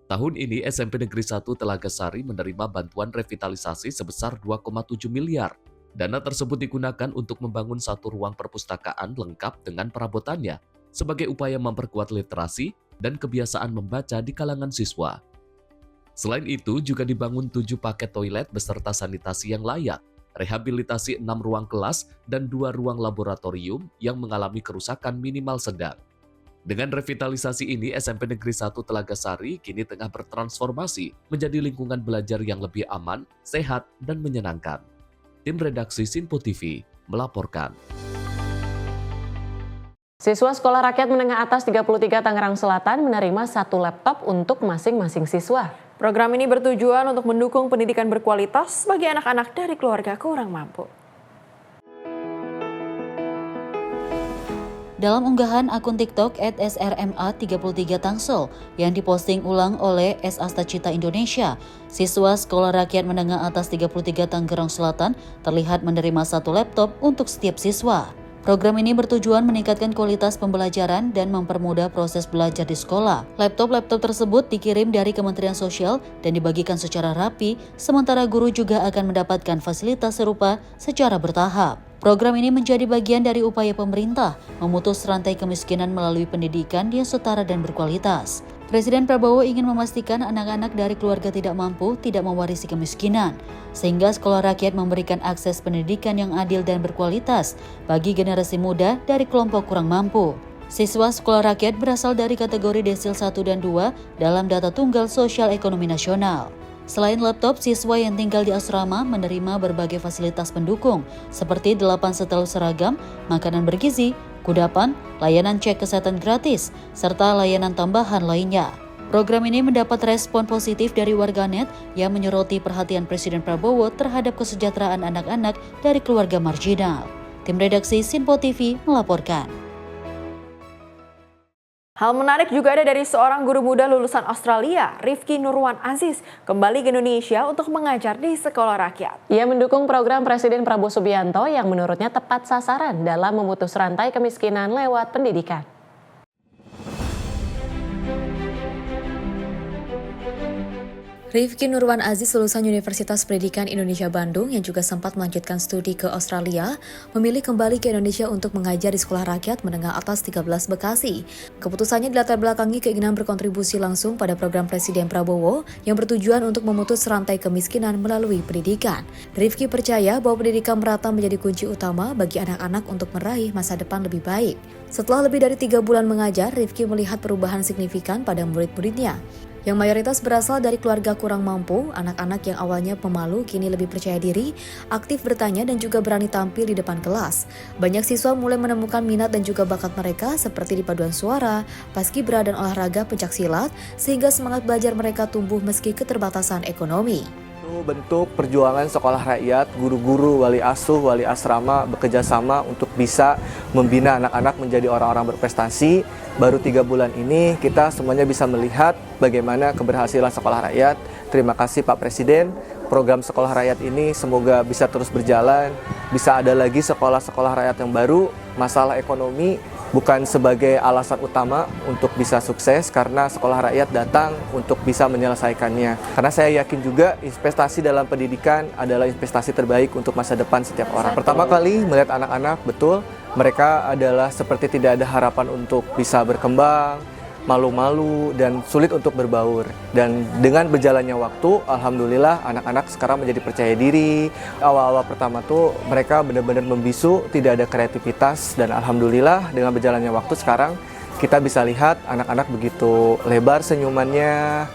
Tahun ini SMP Negeri 1 Telaga Sari menerima bantuan revitalisasi sebesar 2,7 miliar. Dana tersebut digunakan untuk membangun satu ruang perpustakaan lengkap dengan perabotannya sebagai upaya memperkuat literasi dan kebiasaan membaca di kalangan siswa. Selain itu juga dibangun 7 paket toilet beserta sanitasi yang layak, rehabilitasi 6 ruang kelas dan 2 ruang laboratorium yang mengalami kerusakan minimal sedang. Dengan revitalisasi ini, SMP Negeri 1 Telaga Sari kini tengah bertransformasi menjadi lingkungan belajar yang lebih aman, sehat, dan menyenangkan. Tim redaksi Sinpo TV melaporkan.
Siswa Sekolah Rakyat Menengah Atas 33 Tangerang Selatan menerima 1 laptop untuk masing-masing siswa.
Program ini bertujuan untuk mendukung pendidikan berkualitas bagi anak-anak dari keluarga kurang mampu.
Dalam unggahan akun TikTok @srma33 Tangsel yang diposting ulang oleh S. Astacita Indonesia, siswa Sekolah Rakyat Menengah Atas 33 Tangerang Selatan terlihat menerima 1 laptop untuk setiap siswa. Program ini bertujuan meningkatkan kualitas pembelajaran dan mempermudah proses belajar di sekolah. Laptop-laptop tersebut dikirim dari Kementerian Sosial dan dibagikan secara rapi, sementara guru juga akan mendapatkan fasilitas serupa secara bertahap. Program ini menjadi bagian dari upaya pemerintah memutus rantai kemiskinan melalui pendidikan yang setara dan berkualitas. Presiden Prabowo ingin memastikan anak-anak dari keluarga tidak mampu tidak mewarisi kemiskinan, sehingga sekolah rakyat memberikan akses pendidikan yang adil dan berkualitas bagi generasi muda dari kelompok kurang mampu. Siswa sekolah rakyat berasal dari kategori desil 1 dan 2 dalam data tunggal sosial ekonomi nasional. Selain laptop, siswa yang tinggal di asrama menerima berbagai fasilitas pendukung seperti 8 setel seragam, makanan bergizi, kudapan, layanan cek kesehatan gratis, serta layanan tambahan lainnya. Program ini mendapat respon positif dari warganet yang menyoroti perhatian Presiden Prabowo terhadap kesejahteraan anak-anak dari keluarga marginal. Tim redaksi Sinpo TV melaporkan.
Hal menarik juga ada dari seorang guru muda lulusan Australia, Rifki Nurwan Aziz, kembali ke Indonesia untuk mengajar di sekolah rakyat.
Ia mendukung program Presiden Prabowo Subianto yang menurutnya tepat sasaran dalam memutus rantai kemiskinan lewat pendidikan.
Rifki Nurwan Aziz, lulusan Universitas Pendidikan Indonesia Bandung yang juga sempat melanjutkan studi ke Australia, memilih kembali ke Indonesia untuk mengajar di Sekolah Rakyat Menengah Atas 13 Bekasi. Keputusannya dilatar belakangi keinginan berkontribusi langsung pada program Presiden Prabowo yang bertujuan untuk memutus rantai kemiskinan melalui pendidikan. Rifki percaya bahwa pendidikan merata menjadi kunci utama bagi anak-anak untuk meraih masa depan lebih baik. Setelah lebih dari 3 bulan mengajar, Rifki melihat perubahan signifikan pada murid-muridnya, yang mayoritas berasal dari keluarga kurang mampu. Anak-anak yang awalnya pemalu kini lebih percaya diri, aktif bertanya dan juga berani tampil di depan kelas. Banyak siswa mulai menemukan minat dan juga bakat mereka seperti di paduan suara, paskibra dan olahraga pencaksilat, sehingga semangat belajar mereka tumbuh meski keterbatasan ekonomi.
Bentuk perjuangan sekolah rakyat, guru-guru, wali asuh, wali asrama bekerja sama untuk bisa membina anak-anak menjadi orang-orang berprestasi. Baru 3 bulan ini kita semuanya bisa melihat bagaimana keberhasilan sekolah rakyat. Terima kasih Pak Presiden. Program sekolah rakyat ini semoga bisa terus berjalan, bisa ada lagi sekolah-sekolah rakyat yang baru. Masalah ekonomi bukan sebagai alasan utama untuk bisa sukses, karena sekolah rakyat datang untuk bisa menyelesaikannya. Karena saya yakin juga investasi dalam pendidikan adalah investasi terbaik untuk masa depan setiap orang. Pertama kali melihat anak-anak, betul, mereka adalah seperti tidak ada harapan untuk bisa berkembang, malu-malu dan sulit untuk berbaur. Dan dengan berjalannya waktu, alhamdulillah anak-anak sekarang menjadi percaya diri. Awal-awal pertama tuh mereka benar-benar membisu, tidak ada kreativitas, dan alhamdulillah dengan berjalannya waktu sekarang kita bisa lihat anak-anak begitu lebar senyumannya,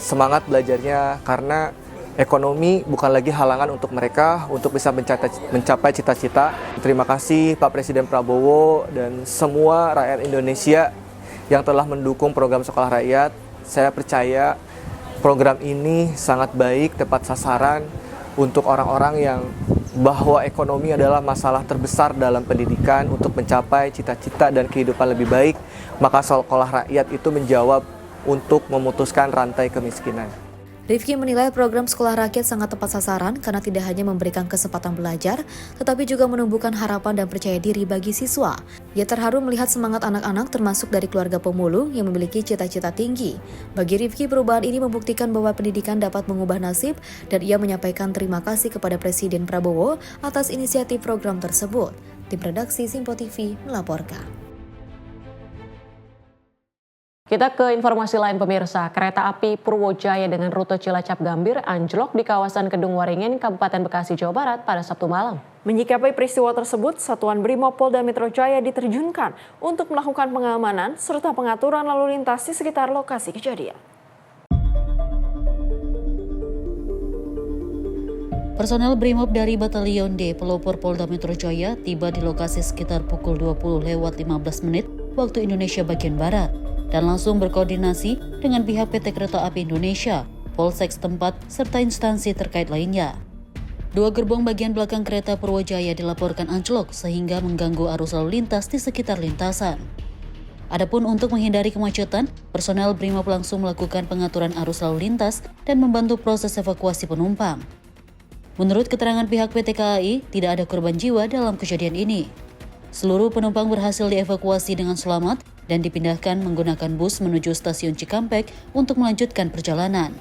semangat belajarnya, karena ekonomi bukan lagi halangan untuk mereka untuk bisa mencapai cita-cita. Terima kasih Pak Presiden Prabowo dan semua rakyat Indonesia yang telah mendukung program sekolah rakyat. Saya percaya program ini sangat baik, tepat sasaran untuk orang-orang yang bahwa ekonomi adalah masalah terbesar dalam pendidikan. Untuk mencapai cita-cita dan kehidupan lebih baik, maka sekolah rakyat itu menjawab untuk memutuskan rantai kemiskinan.
Rifki menilai program sekolah rakyat sangat tepat sasaran karena tidak hanya memberikan kesempatan belajar, tetapi juga menumbuhkan harapan dan percaya diri bagi siswa. Ia terharu melihat semangat anak-anak termasuk dari keluarga pemulung yang memiliki cita-cita tinggi. Bagi Rifki, perubahan ini membuktikan bahwa pendidikan dapat mengubah nasib dan ia menyampaikan terima kasih kepada Presiden Prabowo atas inisiatif program tersebut. Tim redaksi Simpo TV melaporkan.
Kita ke informasi lain pemirsa, kereta api Purwojaya dengan rute Cilacap Gambir anjlok di kawasan Kedung Waringin, Kabupaten Bekasi, Jawa Barat pada Sabtu malam.
Menyikapi peristiwa tersebut, Satuan Brimob Polda Metro Jaya diterjunkan untuk melakukan pengamanan serta pengaturan lalu lintas di sekitar lokasi kejadian.
Personel Brimob dari Batalion D Pelopor Polda Metro Jaya tiba di lokasi sekitar pukul 20:15 waktu Indonesia bagian Barat dan langsung berkoordinasi dengan pihak PT Kereta Api Indonesia, Polsek setempat, serta instansi terkait lainnya. 2 gerbong bagian belakang kereta Purwojaya dilaporkan anjlok sehingga mengganggu arus lalu lintas di sekitar lintasan. Adapun untuk menghindari kemacetan, personel Brimob langsung melakukan pengaturan arus lalu lintas dan membantu proses evakuasi penumpang. Menurut keterangan pihak PT KAI, tidak ada korban jiwa dalam kejadian ini. Seluruh penumpang berhasil dievakuasi dengan selamat dan dipindahkan menggunakan bus menuju stasiun Cikampek untuk melanjutkan perjalanan.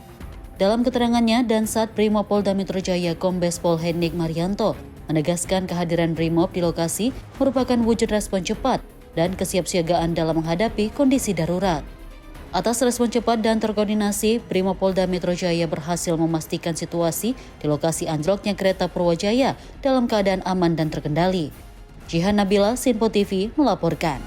Dalam keterangannya, Dansat Brimob Polda Metro Jaya Kombes Pol Hendik Marianto menegaskan kehadiran Brimob di lokasi merupakan wujud respon cepat dan kesiapsiagaan dalam menghadapi kondisi darurat. Atas respon cepat dan terkoordinasi, Brimob Polda Metro Jaya berhasil memastikan situasi di lokasi anjloknya kereta Purwojaya dalam keadaan aman dan terkendali. Jihan Nabila, Simpo TV melaporkan.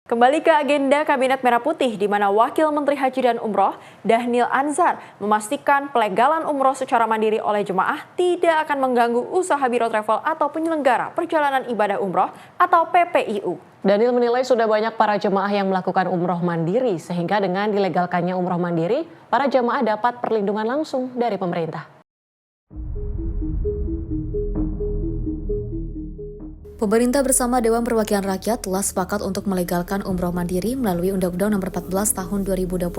Kembali ke agenda Kabinet Merah Putih, di mana Wakil Menteri Haji dan Umroh Dhanil Anzar memastikan pelegalan umroh secara mandiri oleh jemaah tidak akan mengganggu usaha Biro Travel atau penyelenggara perjalanan ibadah umroh atau PPIU.
Dhanil menilai sudah banyak para jemaah yang melakukan umroh mandiri, sehingga dengan dilegalkannya umroh mandiri, para jemaah dapat perlindungan langsung dari pemerintah.
Pemerintah bersama Dewan Perwakilan Rakyat telah sepakat untuk melegalkan umroh mandiri melalui Undang-Undang Nomor 14 Tahun 2025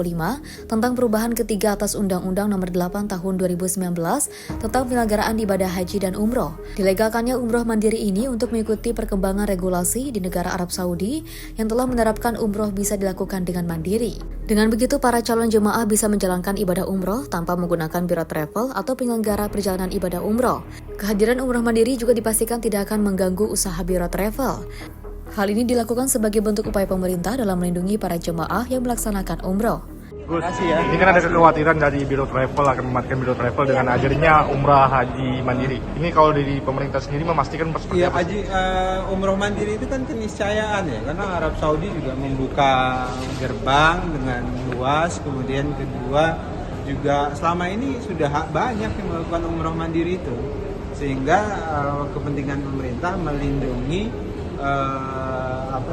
tentang perubahan ketiga atas Undang-Undang Nomor 8 Tahun 2019 tentang penyelenggaraan ibadah haji dan umroh. Dilegalkannya umroh mandiri ini untuk mengikuti perkembangan regulasi di negara Arab Saudi yang telah menerapkan umroh bisa dilakukan dengan mandiri. Dengan begitu, para calon jemaah bisa menjalankan ibadah umroh tanpa menggunakan biro travel atau penyelenggara perjalanan ibadah umroh. Kehadiran umroh mandiri juga dipastikan tidak akan mengganggu usaha biro travel. Hal ini dilakukan sebagai bentuk upaya pemerintah dalam melindungi para jemaah yang melaksanakan umroh.
Ini kan ada kekhawatiran dari Biro Travel akan mematikan Biro Travel dengan adanya umrah haji mandiri. Ini kalau dari pemerintah sendiri memastikan seperti apa?
Umroh mandiri itu kan keniscayaan ya, karena Arab Saudi juga membuka gerbang dengan luas. Kemudian kedua juga selama ini sudah banyak yang melakukan umroh mandiri itu, sehingga kepentingan pemerintah melindungi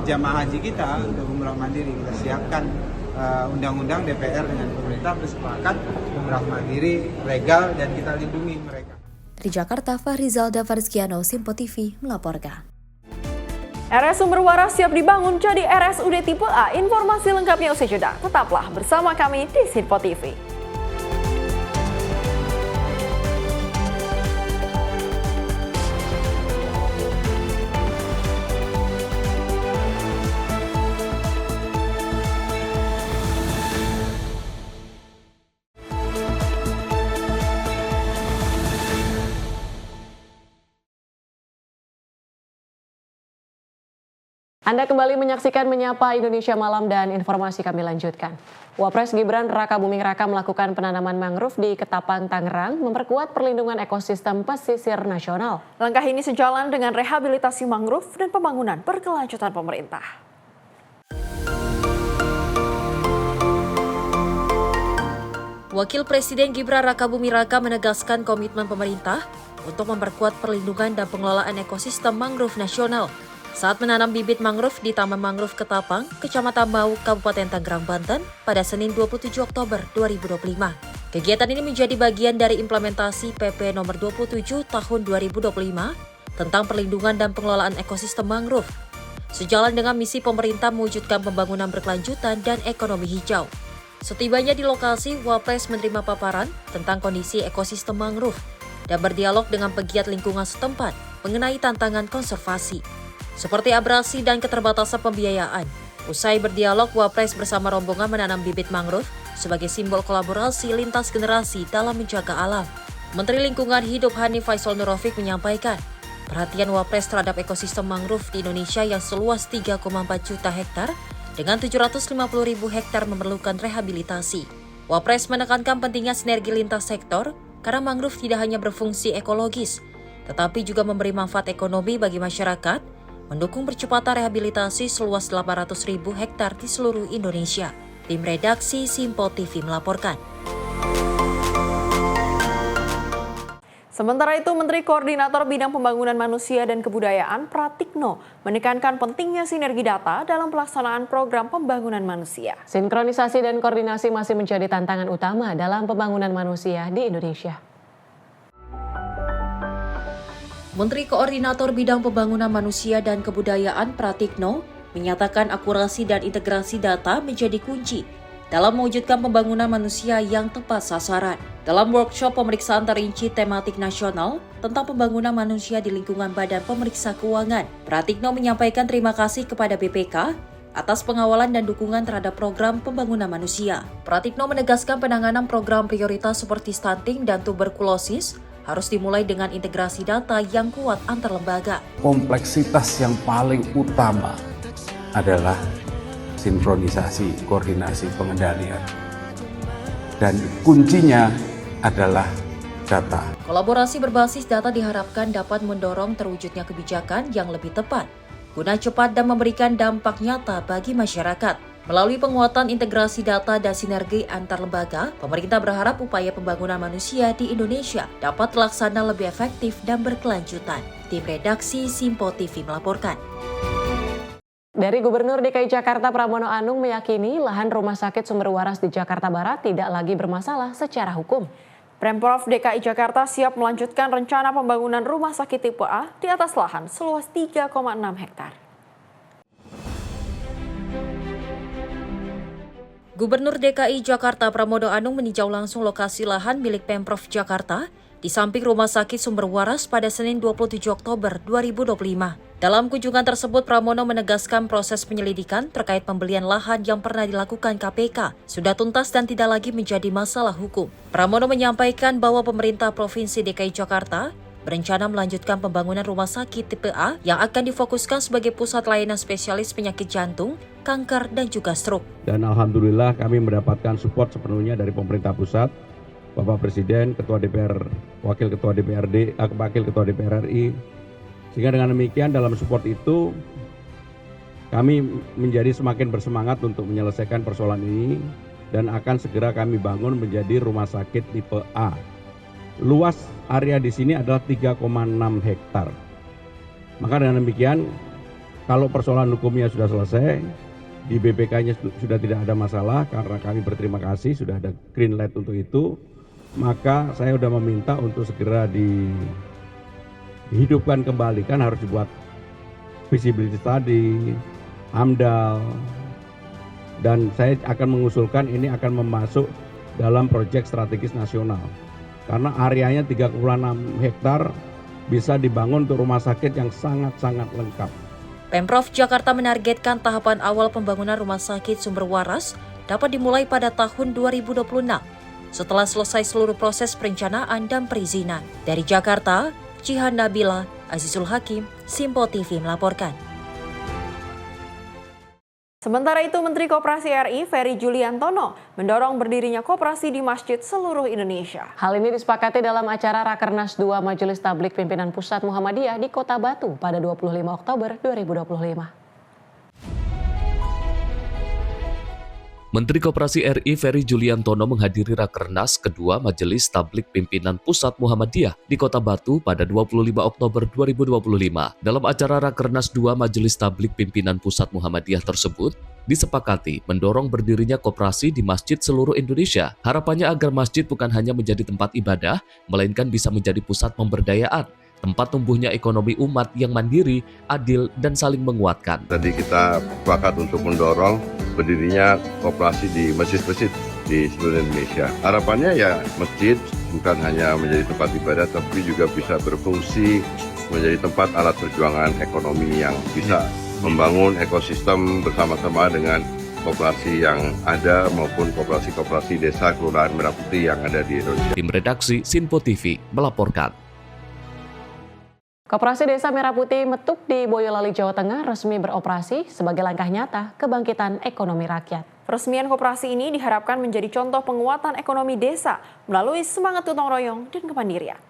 jamaah haji kita untuk umroh mandiri. Kita siapkan undang-undang DPR dengan pemerintah bersepakat umrah mandiri legal dan kita lindungi mereka.
Dari Jakarta, Fahrizal Dafarizkiano, Simpo TV melaporkan.
RS Sumber Waras siap dibangun jadi RSUD tipe A. Informasi lengkapnya usai jeda. Tetaplah bersama kami di Simpo TV.
Anda kembali menyaksikan Menyapa Indonesia Malam dan informasi kami lanjutkan. Wapres Gibran Raka Buming Raka melakukan penanaman mangrove di Ketapang, Tangerang, memperkuat perlindungan ekosistem pesisir nasional.
Langkah ini sejalan dengan rehabilitasi mangrove dan pembangunan berkelanjutan pemerintah.
Wakil Presiden Gibran Raka Buming Raka menegaskan komitmen pemerintah untuk memperkuat perlindungan dan pengelolaan ekosistem mangrove nasional. saat menanam bibit mangrove di Taman Mangrove Ketapang, Kecamatan Mau, Kabupaten Tangerang, Banten pada Senin 27 Oktober 2025. Kegiatan ini menjadi bagian dari implementasi PP nomor 27 tahun 2025 tentang perlindungan dan pengelolaan ekosistem mangrove. Sejalan dengan misi pemerintah mewujudkan pembangunan berkelanjutan dan ekonomi hijau. Setibanya di lokasi, Wapres menerima paparan tentang kondisi ekosistem mangrove dan berdialog dengan pegiat lingkungan setempat mengenai tantangan konservasi, seperti abrasi dan keterbatasan pembiayaan. Usai berdialog, Wapres bersama rombongan menanam bibit mangrove sebagai simbol kolaborasi lintas generasi dalam menjaga alam. Menteri Lingkungan Hidup Hanif Faisal Nurrafiq menyampaikan, perhatian Wapres terhadap ekosistem mangrove di Indonesia yang seluas 3,4 juta hektar dengan 750.000 hektar memerlukan rehabilitasi. Wapres menekankan pentingnya sinergi lintas sektor karena mangrove tidak hanya berfungsi ekologis, tetapi juga memberi manfaat ekonomi bagi masyarakat, mendukung percepatan rehabilitasi seluas 800.000 hektar di seluruh Indonesia. Tim redaksi Simpo TV melaporkan.
Sementara itu, Menteri Koordinator Bidang Pembangunan Manusia dan Kebudayaan Pratikno menekankan pentingnya sinergi data dalam pelaksanaan program pembangunan manusia.
Sinkronisasi dan koordinasi masih menjadi tantangan utama dalam pembangunan manusia di Indonesia.
Menteri Koordinator Bidang Pembangunan Manusia dan Kebudayaan Pratikno menyatakan akurasi dan integrasi data menjadi kunci dalam mewujudkan pembangunan manusia yang tepat sasaran. Dalam workshop pemeriksaan terinci tematik nasional tentang pembangunan manusia di lingkungan Badan Pemeriksa Keuangan, Pratikno menyampaikan terima kasih kepada BPK atas pengawalan dan dukungan terhadap program pembangunan manusia. Pratikno menegaskan penanganan program prioritas seperti stunting dan tuberkulosis harus dimulai dengan integrasi data yang kuat antar lembaga.
Kompleksitas yang paling utama adalah sinkronisasi, koordinasi, pengendalian. Dan kuncinya adalah data.
Kolaborasi berbasis data diharapkan dapat mendorong terwujudnya kebijakan yang lebih tepat, guna cepat dan memberikan dampak nyata bagi masyarakat. Melalui penguatan integrasi data dan sinergi antar lembaga, pemerintah berharap upaya pembangunan manusia di Indonesia dapat terlaksana lebih efektif dan berkelanjutan. Tim redaksi Simpo TV melaporkan.
Dari Gubernur DKI Jakarta Pramono Anung meyakini lahan Rumah Sakit Sumber Waras di Jakarta Barat tidak lagi bermasalah secara hukum.
Pemprov DKI Jakarta siap melanjutkan rencana pembangunan rumah sakit tipe A di atas lahan seluas 3,6 hektar.
Gubernur DKI Jakarta Pramono Anung meninjau langsung lokasi lahan milik Pemprov Jakarta di samping Rumah Sakit Sumber Waras pada Senin 27 Oktober 2025. Dalam kunjungan tersebut, Pramono menegaskan proses penyelidikan terkait pembelian lahan yang pernah dilakukan KPK sudah tuntas dan tidak lagi menjadi masalah hukum. Pramono menyampaikan bahwa pemerintah Provinsi DKI Jakarta berencana melanjutkan pembangunan rumah sakit tipe A yang akan difokuskan sebagai pusat layanan spesialis penyakit jantung, kanker, dan juga stroke.
Dan alhamdulillah kami mendapatkan support sepenuhnya dari pemerintah pusat, Bapak Presiden, Ketua DPR, Wakil Ketua DPRD, Wakil Ketua DPR RI. Sehingga dengan demikian dalam support itu kami menjadi semakin bersemangat untuk menyelesaikan persoalan ini dan akan segera kami bangun menjadi rumah sakit tipe A. Luas area di sini adalah 3,6 hektar. Maka dengan demikian kalau persoalan hukumnya sudah selesai, di BPK-nya sudah tidak ada masalah karena kami berterima kasih sudah ada green light untuk itu, maka saya sudah meminta untuk segera dihidupkan kembali, kan harus dibuat visibility study, AMDAL, dan saya akan mengusulkan ini akan memasuk dalam proyek strategis nasional karena areanya 36 hektar bisa dibangun untuk rumah sakit yang sangat-sangat lengkap.
Pemprov Jakarta menargetkan tahapan awal pembangunan rumah sakit Sumber Waras dapat dimulai pada tahun 2026 setelah selesai seluruh proses perencanaan dan perizinan. Dari Jakarta, Jihan Nabila, Azizul Hakim, Simpo TV melaporkan.
Sementara itu, Menteri Koperasi RI Ferry Juliantono mendorong berdirinya koperasi di masjid seluruh Indonesia.
Hal ini disepakati dalam acara Rakernas 2 Majelis Tablik Pimpinan Pusat Muhammadiyah di Kota Batu pada 25 Oktober 2025.
Menteri Koperasi RI Ferry Juliantono menghadiri Rakernas kedua Majelis Tabligh Pimpinan Pusat Muhammadiyah di Kota Batu pada 25 Oktober 2025. Dalam acara Rakernas 2 Majelis Tabligh Pimpinan Pusat Muhammadiyah tersebut, disepakati mendorong berdirinya koperasi di masjid seluruh Indonesia. Harapannya agar masjid bukan hanya menjadi tempat ibadah, melainkan bisa menjadi pusat pemberdayaan, tempat tumbuhnya ekonomi umat yang mandiri, adil, dan saling menguatkan.
Tadi kita sepakat untuk mendorong berdirinya koperasi di masjid-masjid di seluruh Indonesia. Harapannya ya masjid bukan hanya menjadi tempat ibadah, tapi juga bisa berfungsi menjadi tempat alat perjuangan ekonomi yang bisa membangun ekosistem bersama-sama dengan koperasi yang ada maupun koperasi-koperasi desa Kelurahan Merah Putih yang ada di Indonesia.
Tim redaksi Sinpo TV melaporkan.
Koperasi Desa Merah Putih Metuk di Boyolali, Jawa Tengah resmi beroperasi sebagai langkah nyata kebangkitan ekonomi rakyat.
Peresmian koperasi ini diharapkan menjadi contoh penguatan ekonomi desa melalui semangat gotong royong dan kemandirian.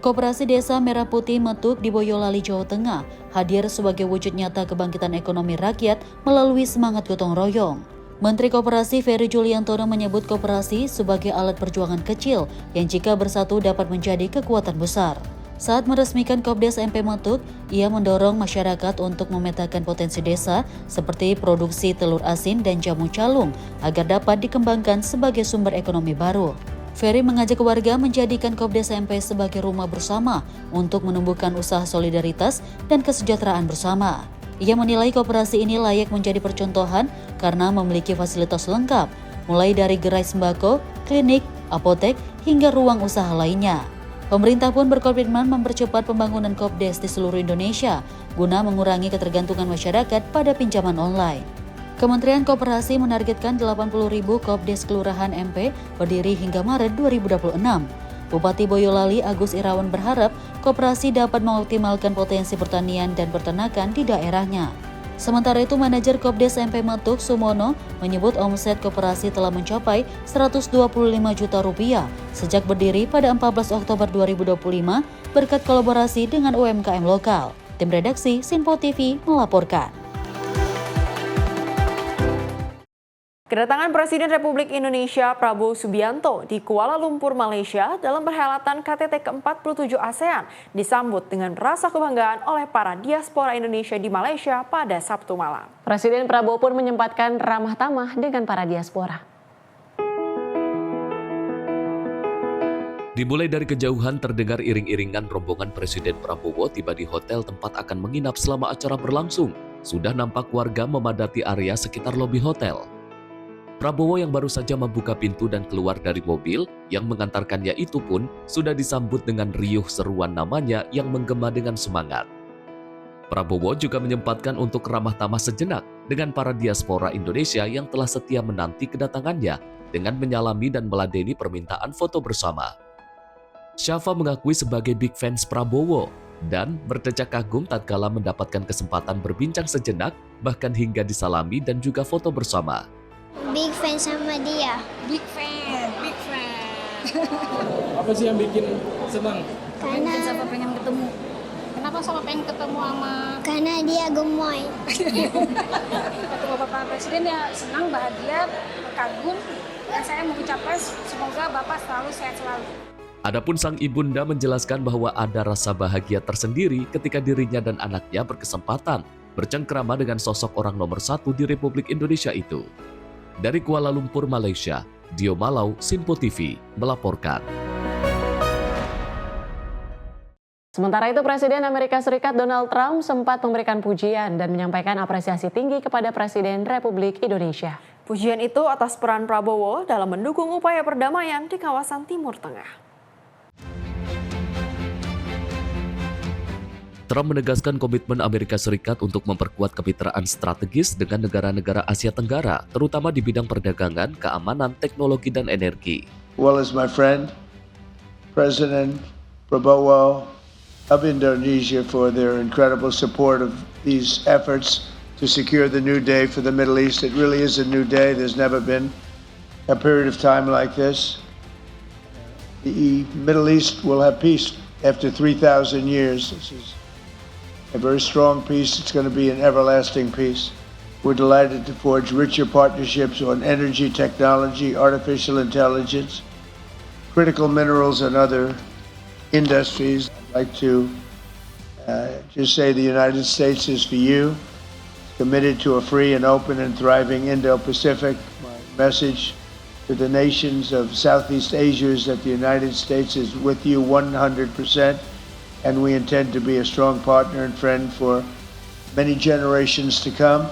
Koperasi Desa Merah Putih Metuk di Boyolali, Jawa Tengah hadir sebagai wujud nyata kebangkitan ekonomi rakyat melalui semangat gotong royong. Menteri Koperasi Ferry Juliantono menyebut koperasi sebagai alat perjuangan kecil yang jika bersatu dapat menjadi kekuatan besar. Saat meresmikan Kopdes MP Metuk, ia mendorong masyarakat untuk memetakan potensi desa seperti produksi telur asin dan jamu calung agar dapat dikembangkan sebagai sumber ekonomi baru. Ferry mengajak warga menjadikan Kopdes MP sebagai rumah bersama untuk menumbuhkan usaha solidaritas dan kesejahteraan bersama. Ia menilai koperasi ini layak menjadi percontohan karena memiliki fasilitas lengkap, mulai dari gerai sembako, klinik, apotek, hingga ruang usaha lainnya. Pemerintah pun berkomitmen mempercepat pembangunan Kopdes di seluruh Indonesia guna mengurangi ketergantungan masyarakat pada pinjaman online. Kementerian Koperasi menargetkan 80.000 Kopdes Kelurahan MP berdiri hingga Maret 2026. Bupati Boyolali Agus Irawan berharap koperasi dapat mengoptimalkan potensi pertanian dan peternakan di daerahnya. Sementara itu, manajer Kopdes MP Metuk Sumono menyebut omset koperasi telah mencapai 125 juta rupiah sejak berdiri pada 14 Oktober 2025 berkat kolaborasi dengan UMKM lokal. Tim redaksi Sinpo TV melaporkan.
Kedatangan Presiden Republik Indonesia Prabowo Subianto di Kuala Lumpur, Malaysia dalam perhelatan KTT ke-47 ASEAN disambut dengan rasa kebanggaan oleh para diaspora Indonesia di Malaysia pada Sabtu malam.
Presiden Prabowo pun menyempatkan ramah tamah dengan para diaspora.
Dimulai dari kejauhan terdengar iring-iringan rombongan Presiden Prabowo tiba di hotel tempat akan menginap selama acara berlangsung. Sudah nampak warga memadati area sekitar lobi hotel. Prabowo yang baru saja membuka pintu dan keluar dari mobil yang mengantarkannya itu pun sudah disambut dengan riuh seruan namanya yang menggema dengan semangat. Prabowo juga menyempatkan untuk ramah tamah sejenak dengan para diaspora Indonesia yang telah setia menanti kedatangannya dengan menyalami dan meladeni permintaan foto bersama. Syafa mengakui sebagai big fans Prabowo dan berdecak kagum tatkala mendapatkan kesempatan berbincang sejenak bahkan hingga disalami dan juga foto bersama.
Big fan sama dia.
Big fan. Apa sih yang bikin senang?
Karena
sama pengen ketemu. Kenapa sama pengen ketemu sama?
Karena dia gemoy.
Ketemu Bapak Presiden ya senang, bahagia, kagum. Dan saya mengucapkan semoga Bapak selalu sehat selalu.
Adapun sang ibunda menjelaskan bahwa ada rasa bahagia tersendiri ketika dirinya dan anaknya berkesempatan bercengkrama dengan sosok orang nomor 1 di Republik Indonesia itu. Dari Kuala Lumpur, Malaysia, Dio Malau, Sinpo TV melaporkan.
Sementara itu, Presiden Amerika Serikat Donald Trump sempat memberikan pujian dan menyampaikan apresiasi tinggi kepada Presiden Republik Indonesia.
Pujian itu atas peran Prabowo dalam mendukung upaya perdamaian di kawasan Timur Tengah.
Trump menegaskan komitmen Amerika Serikat untuk memperkuat kemitraan strategis dengan negara-negara Asia Tenggara, terutama di bidang perdagangan, keamanan, teknologi, dan energi.
Well as my friend, President Prabowo of Indonesia for their incredible support of these efforts to secure the new day for the Middle East. It really is a new day. There's never been a period of time like this. The Middle East will have peace after 3,000 years. This is a very strong peace. It's going to be an everlasting peace. We're delighted to forge richer partnerships on energy technology, artificial intelligence, critical minerals, and other industries. I'd like to just say the United States is for you, committed to a free and open and thriving Indo-Pacific. My message to the nations of Southeast Asia is that the United States is with you 100%, and we intend to be a strong partner and friend for many generations to come.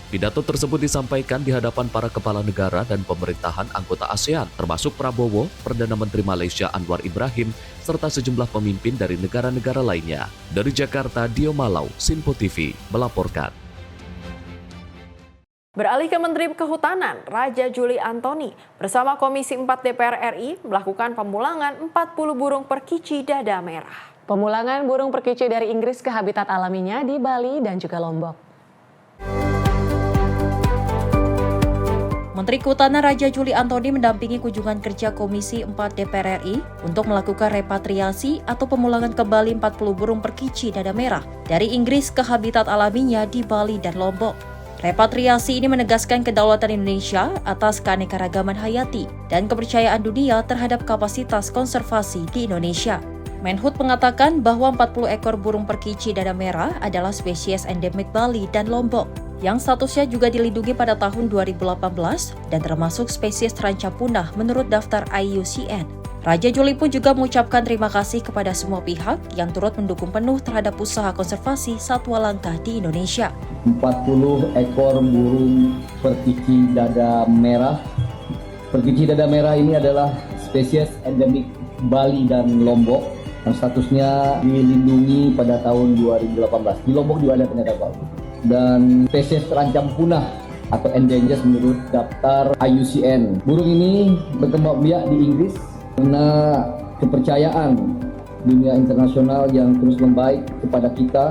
Pidato tersebut disampaikan di hadapan para kepala negara dan pemerintahan anggota ASEAN, termasuk Prabowo, Perdana Menteri Malaysia Anwar Ibrahim, serta sejumlah pemimpin dari negara-negara lainnya. Dari Jakarta, Dio Malau, Sinpo TV, melaporkan.
Beralih ke Menteri Kehutanan, Raja Juli Antoni bersama Komisi 4 DPR RI melakukan pemulangan 40 burung perkici dada merah.
Pemulangan burung perkici dari Inggris ke habitat alaminya di Bali dan juga Lombok.
Menteri Kehutanan Raja Juli Antoni mendampingi kunjungan kerja Komisi 4 DPR RI untuk melakukan repatriasi atau pemulangan kembali 40 burung perkici dada merah dari Inggris ke habitat alaminya di Bali dan Lombok. Repatriasi ini menegaskan kedaulatan Indonesia atas keanekaragaman hayati dan kepercayaan dunia terhadap kapasitas konservasi di Indonesia. Menhub mengatakan bahwa 40 ekor burung perkici dada merah adalah spesies endemik Bali dan Lombok, yang statusnya juga dilindungi pada tahun 2018 dan termasuk spesies terancam punah menurut daftar IUCN. Raja Juli pun juga mengucapkan terima kasih kepada semua pihak yang turut mendukung penuh terhadap usaha konservasi satwa langka di Indonesia.
40 ekor burung perkici dada merah. Perkici dada merah ini adalah spesies endemik Bali dan Lombok yang statusnya dilindungi pada tahun 2018. Di Lombok juga ada ternyata Pak. Dan spesies terancam punah atau endangered menurut daftar IUCN. Burung ini berkembang biak di Inggris karena kepercayaan dunia internasional yang terus membaik kepada kita.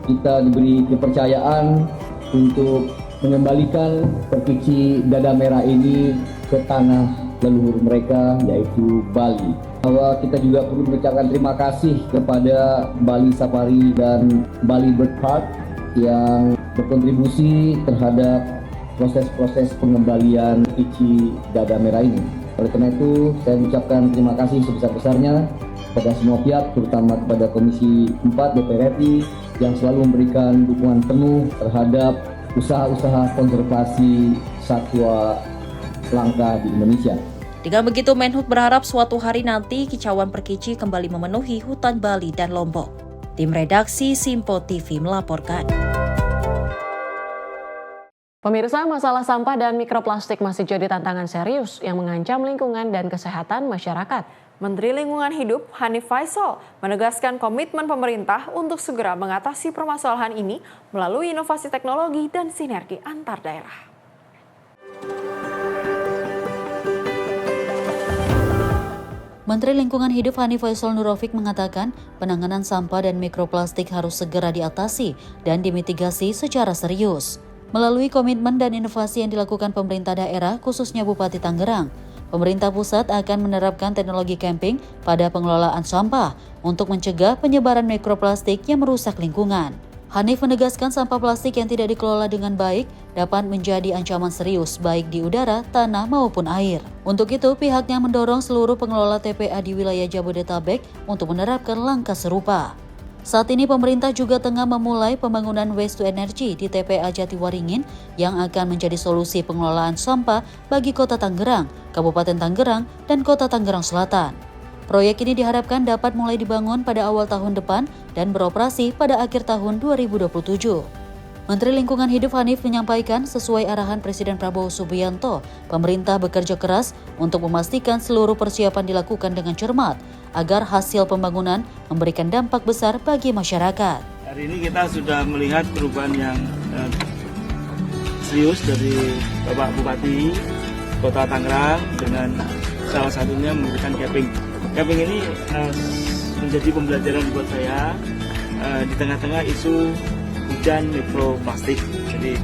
Kita diberi kepercayaan untuk mengembalikan perkici dada merah ini ke tanah leluhur mereka, yaitu Bali. Bahwa kita juga perlu mengucapkan terima kasih kepada Bali Safari dan Bali Bird Park yang berkontribusi terhadap proses-proses pengembalian perkici dada merah ini. Oleh karena itu, saya mengucapkan terima kasih sebesar-besarnya kepada semua pihak, terutama kepada Komisi 4 DPR RI yang selalu memberikan dukungan penuh terhadap usaha-usaha konservasi satwa langka di Indonesia.
Dengan begitu, Menhub berharap suatu hari nanti kicauan perkici kembali memenuhi hutan Bali dan Lombok. Tim redaksi Simpo TV melaporkan.
Pemirsa, masalah sampah dan mikroplastik masih jadi tantangan serius yang mengancam lingkungan dan kesehatan masyarakat.
Menteri Lingkungan Hidup Hanif Faisal menegaskan komitmen pemerintah untuk segera mengatasi permasalahan ini melalui inovasi teknologi dan sinergi antar daerah.
Menteri Lingkungan Hidup Hanif Faisal Nurofik mengatakan penanganan sampah dan mikroplastik harus segera diatasi dan dimitigasi secara serius. Melalui komitmen dan inovasi yang dilakukan pemerintah daerah, khususnya Bupati Tangerang, pemerintah pusat akan menerapkan teknologi camping pada pengelolaan sampah untuk mencegah penyebaran mikroplastik yang merusak lingkungan. Hanif menegaskan sampah plastik yang tidak dikelola dengan baik dapat menjadi ancaman serius baik di udara, tanah maupun air. Untuk itu, pihaknya mendorong seluruh pengelola TPA di wilayah Jabodetabek untuk menerapkan langkah serupa. Saat ini pemerintah juga tengah memulai pembangunan waste to energy di TPA Jatiwaringin yang akan menjadi solusi pengelolaan sampah bagi Kota Tangerang, Kabupaten Tangerang, dan Kota Tangerang Selatan. Proyek ini diharapkan dapat mulai dibangun pada awal tahun depan dan beroperasi pada akhir tahun 2027. Menteri Lingkungan Hidup Hanif menyampaikan sesuai arahan Presiden Prabowo Subianto, pemerintah bekerja keras untuk memastikan seluruh persiapan dilakukan dengan cermat agar hasil pembangunan memberikan dampak besar bagi masyarakat.
Hari ini kita sudah melihat perubahan yang serius dari Bapak Bupati Kota Tangerang dengan salah satunya memberikan camping. Camping ini menjadi pembelajaran buat saya di tengah-tengah isu hujan mikroplastik. Jadi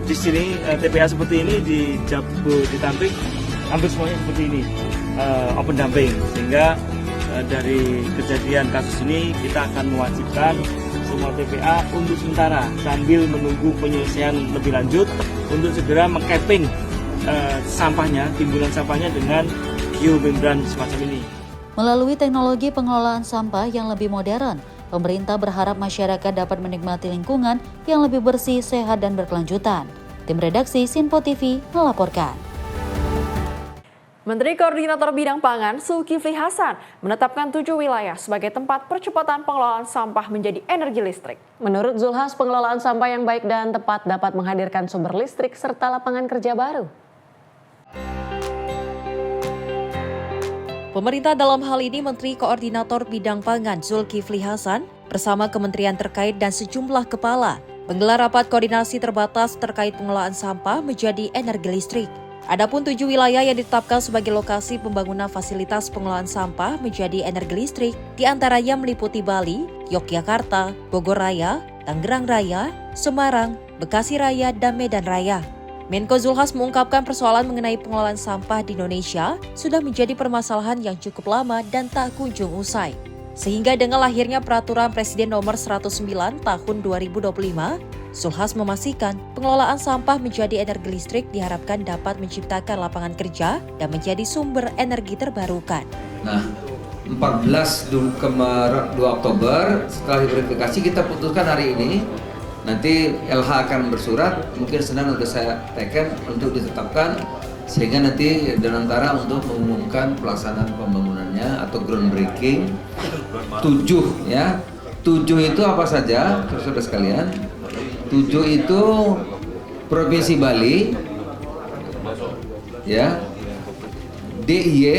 di sini TPA seperti ini di Jabodetabek hampir semuanya seperti ini open dumping, sehingga dari kejadian kasus ini kita akan mewajibkan semua TPA untuk sementara sambil menunggu penyelesaian lebih lanjut untuk segera mengcapping sampahnya, timbulan sampahnya dengan geomembran semacam ini.
Melalui teknologi pengelolaan sampah yang lebih modern, pemerintah berharap masyarakat dapat menikmati lingkungan yang lebih bersih, sehat, dan berkelanjutan. Tim redaksi Sinpo TV melaporkan.
Menteri Koordinator Bidang Pangan Zulkifli Hasan menetapkan 7 wilayah sebagai tempat percepatan pengelolaan sampah menjadi energi listrik.
Menurut Zulhas, pengelolaan sampah yang baik dan tepat dapat menghadirkan sumber listrik serta lapangan kerja baru.
Pemerintah dalam hal ini Menteri Koordinator Bidang Pangan Zulkifli Hasan bersama kementerian terkait dan sejumlah kepala menggelar rapat koordinasi terbatas terkait pengelolaan sampah menjadi energi listrik. Adapun 7 wilayah yang ditetapkan sebagai lokasi pembangunan fasilitas pengelolaan sampah menjadi energi listrik, diantaranya meliputi Bali, Yogyakarta, Bogor Raya, Tangerang Raya, Semarang, Bekasi Raya, dan Medan Raya. Menko Zulhas mengungkapkan persoalan mengenai pengelolaan sampah di Indonesia sudah menjadi permasalahan yang cukup lama dan tak kunjung usai. Sehingga dengan lahirnya Peraturan Presiden Nomor 109 Tahun 2025, Zulhas memastikan pengelolaan sampah menjadi energi listrik diharapkan dapat menciptakan lapangan kerja dan menjadi sumber energi terbarukan.
Nah, 2 Oktober setelah diverifikasi kita putuskan hari ini. Nanti LH akan bersurat, mungkin Senin sudah saya teken untuk ditetapkan sehingga nanti dan antara untuk mengumumkan pelaksanaan pembangunannya atau groundbreaking 7 ya. 7 itu apa saja, saudara sekalian? 7 itu Provinsi Bali, ya, DIY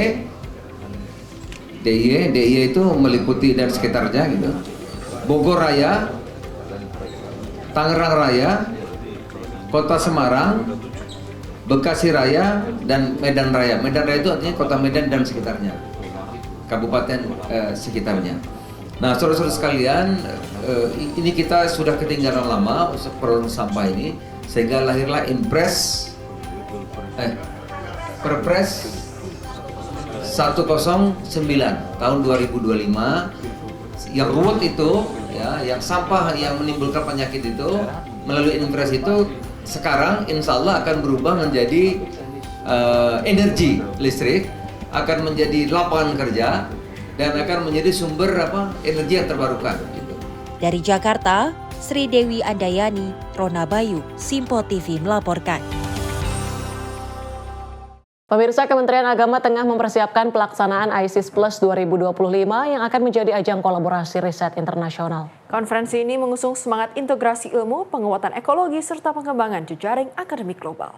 itu meliputi dan sekitarnya gitu. Bogor Raya, Tangerang Raya, Kota Semarang, Bekasi Raya, dan Medan Raya. Medan Raya itu artinya Kota Medan dan sekitarnya, kabupaten sekitarnya. Nah, saudara-saudara sekalian, ini kita sudah ketinggalan lama pengelolaan sampah ini, sehingga lahirlah Perpres 109 tahun 2025 yang ruwet itu, ya, yang sampah yang menimbulkan penyakit itu melalui Impres itu sekarang insya Allah akan berubah menjadi energi listrik, akan menjadi lapangan kerja, dan akan menjadi sumber energi yang terbarukan. Gitu.
Dari Jakarta, Sri Dewi Andayani, Rona Bayu, Sinpo TV melaporkan.
Pemirsa, Kementerian Agama tengah mempersiapkan pelaksanaan ISIS Plus 2025 yang akan menjadi ajang kolaborasi riset internasional.
Konferensi ini mengusung semangat integrasi ilmu, penguatan ekologi, serta pengembangan jejaring akademik global.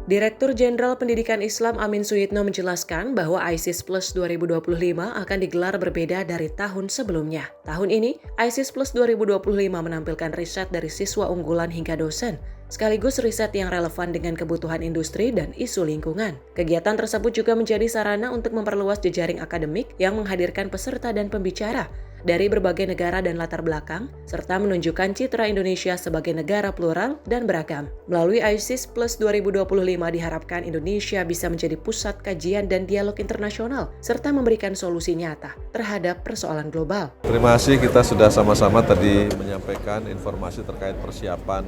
Direktur Jenderal Pendidikan Islam Amin Suyitno menjelaskan bahwa ISIS Plus 2025 akan digelar berbeda dari tahun sebelumnya. Tahun ini, ISIS Plus 2025 menampilkan riset dari siswa unggulan hingga dosen, sekaligus riset yang relevan dengan kebutuhan industri dan isu lingkungan. Kegiatan tersebut juga menjadi sarana untuk memperluas jejaring akademik yang menghadirkan peserta dan pembicara dari berbagai negara dan latar belakang, serta menunjukkan citra Indonesia sebagai negara plural dan beragam. Melalui ISIS Plus 2025 diharapkan Indonesia bisa menjadi pusat kajian dan dialog internasional, serta memberikan solusi nyata terhadap persoalan global.
Terima kasih, kita sudah sama-sama tadi menyampaikan informasi terkait persiapan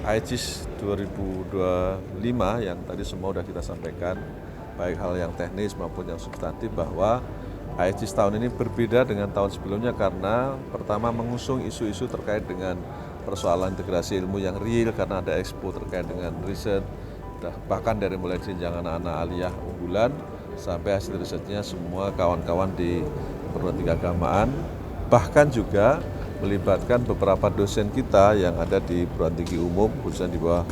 ISIS 2025 yang tadi semua sudah kita sampaikan, baik hal yang teknis maupun yang substantif, bahwa ISIS tahun ini berbeda dengan tahun sebelumnya karena pertama mengusung isu-isu terkait dengan persoalan integrasi ilmu yang real, karena ada expo terkait dengan riset, bahkan dari mulai jenjang anak-anak aliyah unggulan sampai hasil risetnya semua kawan-kawan di perguruan tinggi keagamaan, bahkan juga melibatkan beberapa dosen kita yang ada di perguruan tinggi umum khususnya di bawah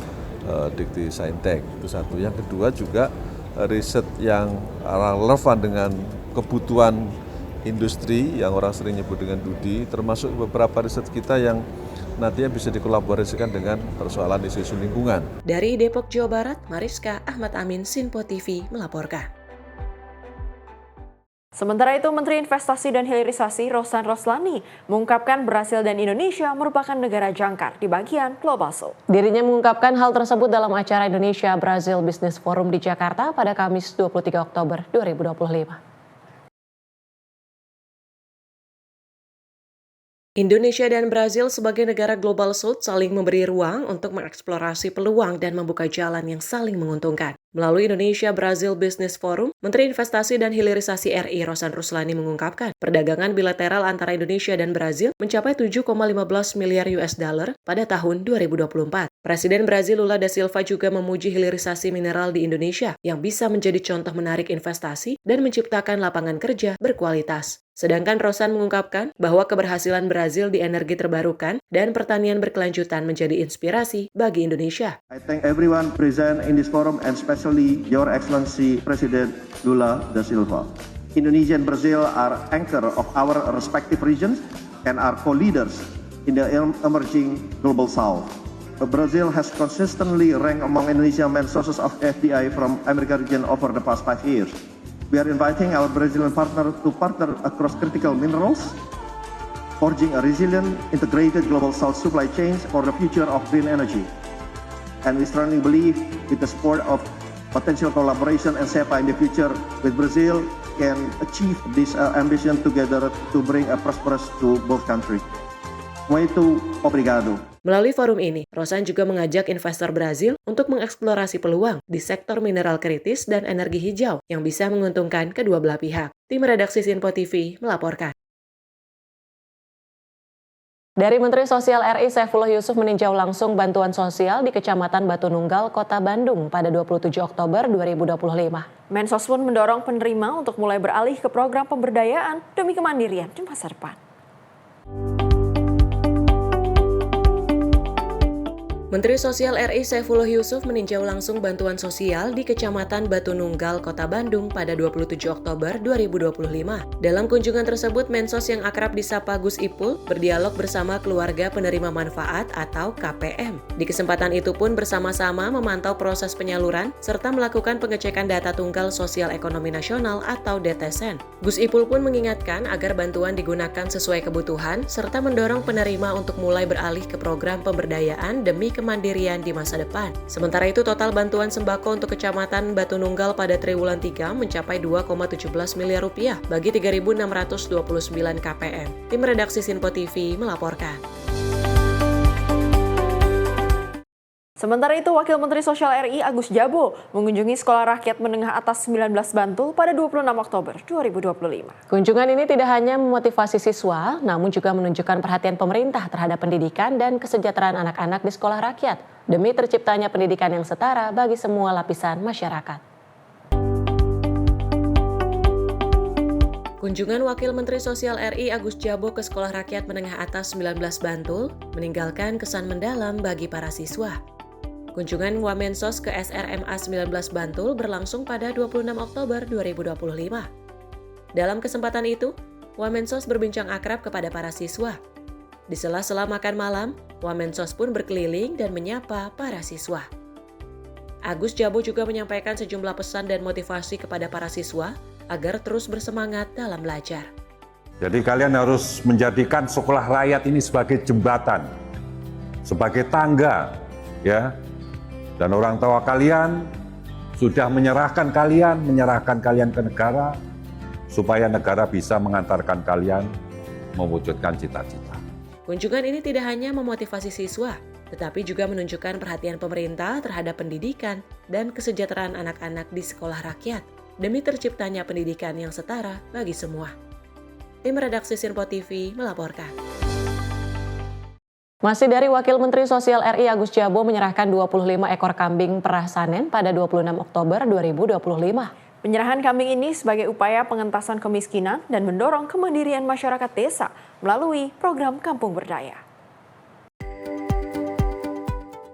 Dikti Saintek. Itu satu. Yang kedua juga riset yang relevan dengan kebutuhan industri yang orang sering nyebut dengan DUDI, termasuk beberapa riset kita yang nantinya bisa dikolaborasikan dengan persoalan isu-isu lingkungan.
Dari Depok, Jawa Barat, Mariska Ahmad Amin, Sinpo TV melaporkan.
Sementara itu, Menteri Investasi dan Hilirisasi Rosan Roslani mengungkapkan Brasil dan Indonesia merupakan negara jangkar di bagian Global South.
Dirinya mengungkapkan hal tersebut dalam acara Indonesia Brazil Business Forum di Jakarta pada Kamis 23 Oktober 2025.
Indonesia dan Brazil sebagai negara Global South saling memberi ruang untuk mengeksplorasi peluang dan membuka jalan yang saling menguntungkan. Melalui Indonesia-Brazil Business Forum, Menteri Investasi dan Hilirisasi RI Rosan Ruslani mengungkapkan, perdagangan bilateral antara Indonesia dan Brazil mencapai 7,15 miliar US dollar pada tahun 2024. Presiden Brazil Lula da Silva juga memuji hilirisasi mineral di Indonesia yang bisa menjadi contoh menarik investasi dan menciptakan lapangan kerja berkualitas. Sedangkan Rosan mengungkapkan bahwa keberhasilan Brazil di energi terbarukan dan pertanian berkelanjutan menjadi inspirasi bagi Indonesia.
I thank everyone present in this forum and especially Your Excellency President Lula da Silva. Indonesia and Brazil are anchor of our respective regions and are co-leaders in the emerging Global South. Brazil has consistently ranked among Indonesia's main sources of FDI from America region over the past 5 years. We are inviting our Brazilian partner to partner across critical minerals, forging a resilient, integrated global South supply chains for the future of green energy. And we strongly believe with the support of potential collaboration and SEPA in the future with Brazil can achieve this ambition together to bring a prosperous to both countries. Muito obrigado.
Melalui forum ini, Rosan juga mengajak investor Brazil untuk mengeksplorasi peluang di sektor mineral kritis dan energi hijau yang bisa menguntungkan kedua belah pihak. Tim redaksi Sinpo TV melaporkan.
Dari Menteri Sosial RI Saifullah Yusuf meninjau langsung bantuan sosial di Kecamatan Batu Nunggal, Kota Bandung pada 27 Oktober 2025.
Mensos pun mendorong penerima untuk mulai beralih ke program pemberdayaan demi kemandirian di masa depan.
Menteri Sosial RI Saifullah Yusuf meninjau langsung bantuan sosial di Kecamatan Batu Nunggal, Kota Bandung pada 27 Oktober 2025. Dalam kunjungan tersebut, Mensos yang akrab disapa Gus Ipul berdialog bersama keluarga penerima manfaat atau KPM. Di kesempatan itu pun bersama-sama memantau proses penyaluran serta melakukan pengecekan data Tunggal Sosial Ekonomi Nasional atau DTSN. Gus Ipul pun mengingatkan agar bantuan digunakan sesuai kebutuhan serta mendorong penerima untuk mulai beralih ke program pemberdayaan demi kemandirian di masa depan. Sementara itu, total bantuan sembako untuk Kecamatan Batu Nunggal pada triwulan 3 mencapai 2,17 miliar rupiah bagi 3.629 KPM. Tim redaksi Sinpo TV melaporkan.
Sementara itu, Wakil Menteri Sosial RI Agus Jabo mengunjungi Sekolah Rakyat Menengah Atas 19 Bantul pada 26 Oktober 2025.
Kunjungan ini tidak hanya memotivasi siswa, namun juga menunjukkan perhatian pemerintah terhadap pendidikan dan kesejahteraan anak-anak di sekolah rakyat, demi terciptanya pendidikan yang setara bagi semua lapisan masyarakat.
Kunjungan Wakil Menteri Sosial RI Agus Jabo ke Sekolah Rakyat Menengah Atas 19 Bantul meninggalkan kesan mendalam bagi para siswa. Kunjungan Wamensos ke SRMA 19 Bantul berlangsung pada 26 Oktober 2025. Dalam kesempatan itu, Wamensos berbincang akrab kepada para siswa. Di sela-sela makan malam, Wamensos pun berkeliling dan menyapa para siswa. Agus Jabo juga menyampaikan sejumlah pesan dan motivasi kepada para siswa agar terus bersemangat dalam belajar.
Jadi kalian harus menjadikan sekolah rakyat ini sebagai jembatan, sebagai tangga, ya. Dan orang tua kalian sudah menyerahkan kalian ke negara, supaya negara bisa mengantarkan kalian mewujudkan cita-cita.
Kunjungan ini tidak hanya memotivasi siswa, tetapi juga menunjukkan perhatian pemerintah terhadap pendidikan dan kesejahteraan anak-anak di sekolah rakyat, demi terciptanya pendidikan yang setara bagi semua. Tim redaksi Sinpo TV melaporkan.
Masih dari Wakil Menteri Sosial RI Agus Jabo menyerahkan 25 ekor kambing perah Sanen pada 26 Oktober 2025.
Penyerahan kambing ini sebagai upaya pengentasan kemiskinan dan mendorong kemandirian masyarakat desa melalui program Kampung Berdaya.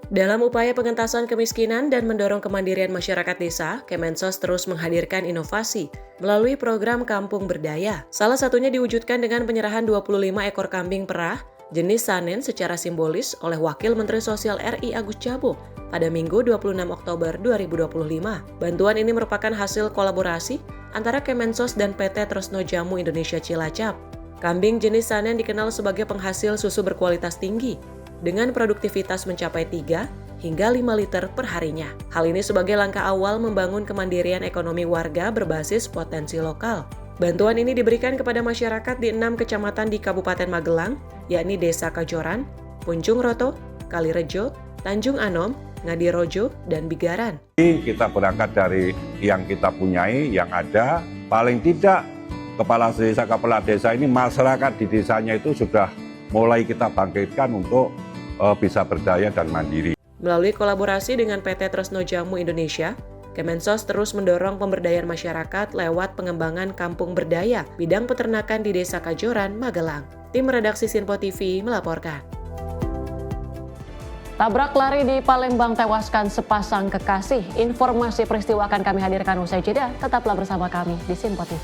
Dalam upaya pengentasan kemiskinan dan mendorong kemandirian masyarakat desa, Kemensos terus menghadirkan inovasi melalui program Kampung Berdaya. Salah satunya diwujudkan dengan penyerahan 25 ekor kambing perah jenis Sanen secara simbolis oleh Wakil Menteri Sosial RI Agus Jabo pada Minggu 26 Oktober 2025. Bantuan ini merupakan hasil kolaborasi antara Kemensos dan PT Tresno Jamu Indonesia Cilacap. Kambing jenis Sanen dikenal sebagai penghasil susu berkualitas tinggi, dengan produktivitas mencapai 3 hingga 5 liter per harinya. Hal ini sebagai langkah awal membangun kemandirian ekonomi warga berbasis potensi lokal. Bantuan ini diberikan kepada masyarakat di 6 kecamatan di Kabupaten Magelang, yakni Desa Kajoran, Puncung Roto, Kalirejo, Tanjung Anom, Ngadirojo, dan Bigaran.
Kita berangkat dari yang kita punyai, yang ada, paling tidak kepala desa ini, masyarakat di desanya itu sudah mulai kita bangkitkan untuk bisa berdaya dan mandiri.
Melalui kolaborasi dengan PT Tresno Jamu Indonesia, Kemensos terus mendorong pemberdayaan masyarakat lewat pengembangan kampung berdaya bidang peternakan di Desa Kajoran, Magelang. Tim redaksi Sinpo TV melaporkan.
Tabrak lari di Palembang tewaskan sepasang kekasih. Informasi peristiwa akan kami hadirkan usai jeda. Tetaplah bersama kami di Sinpo TV.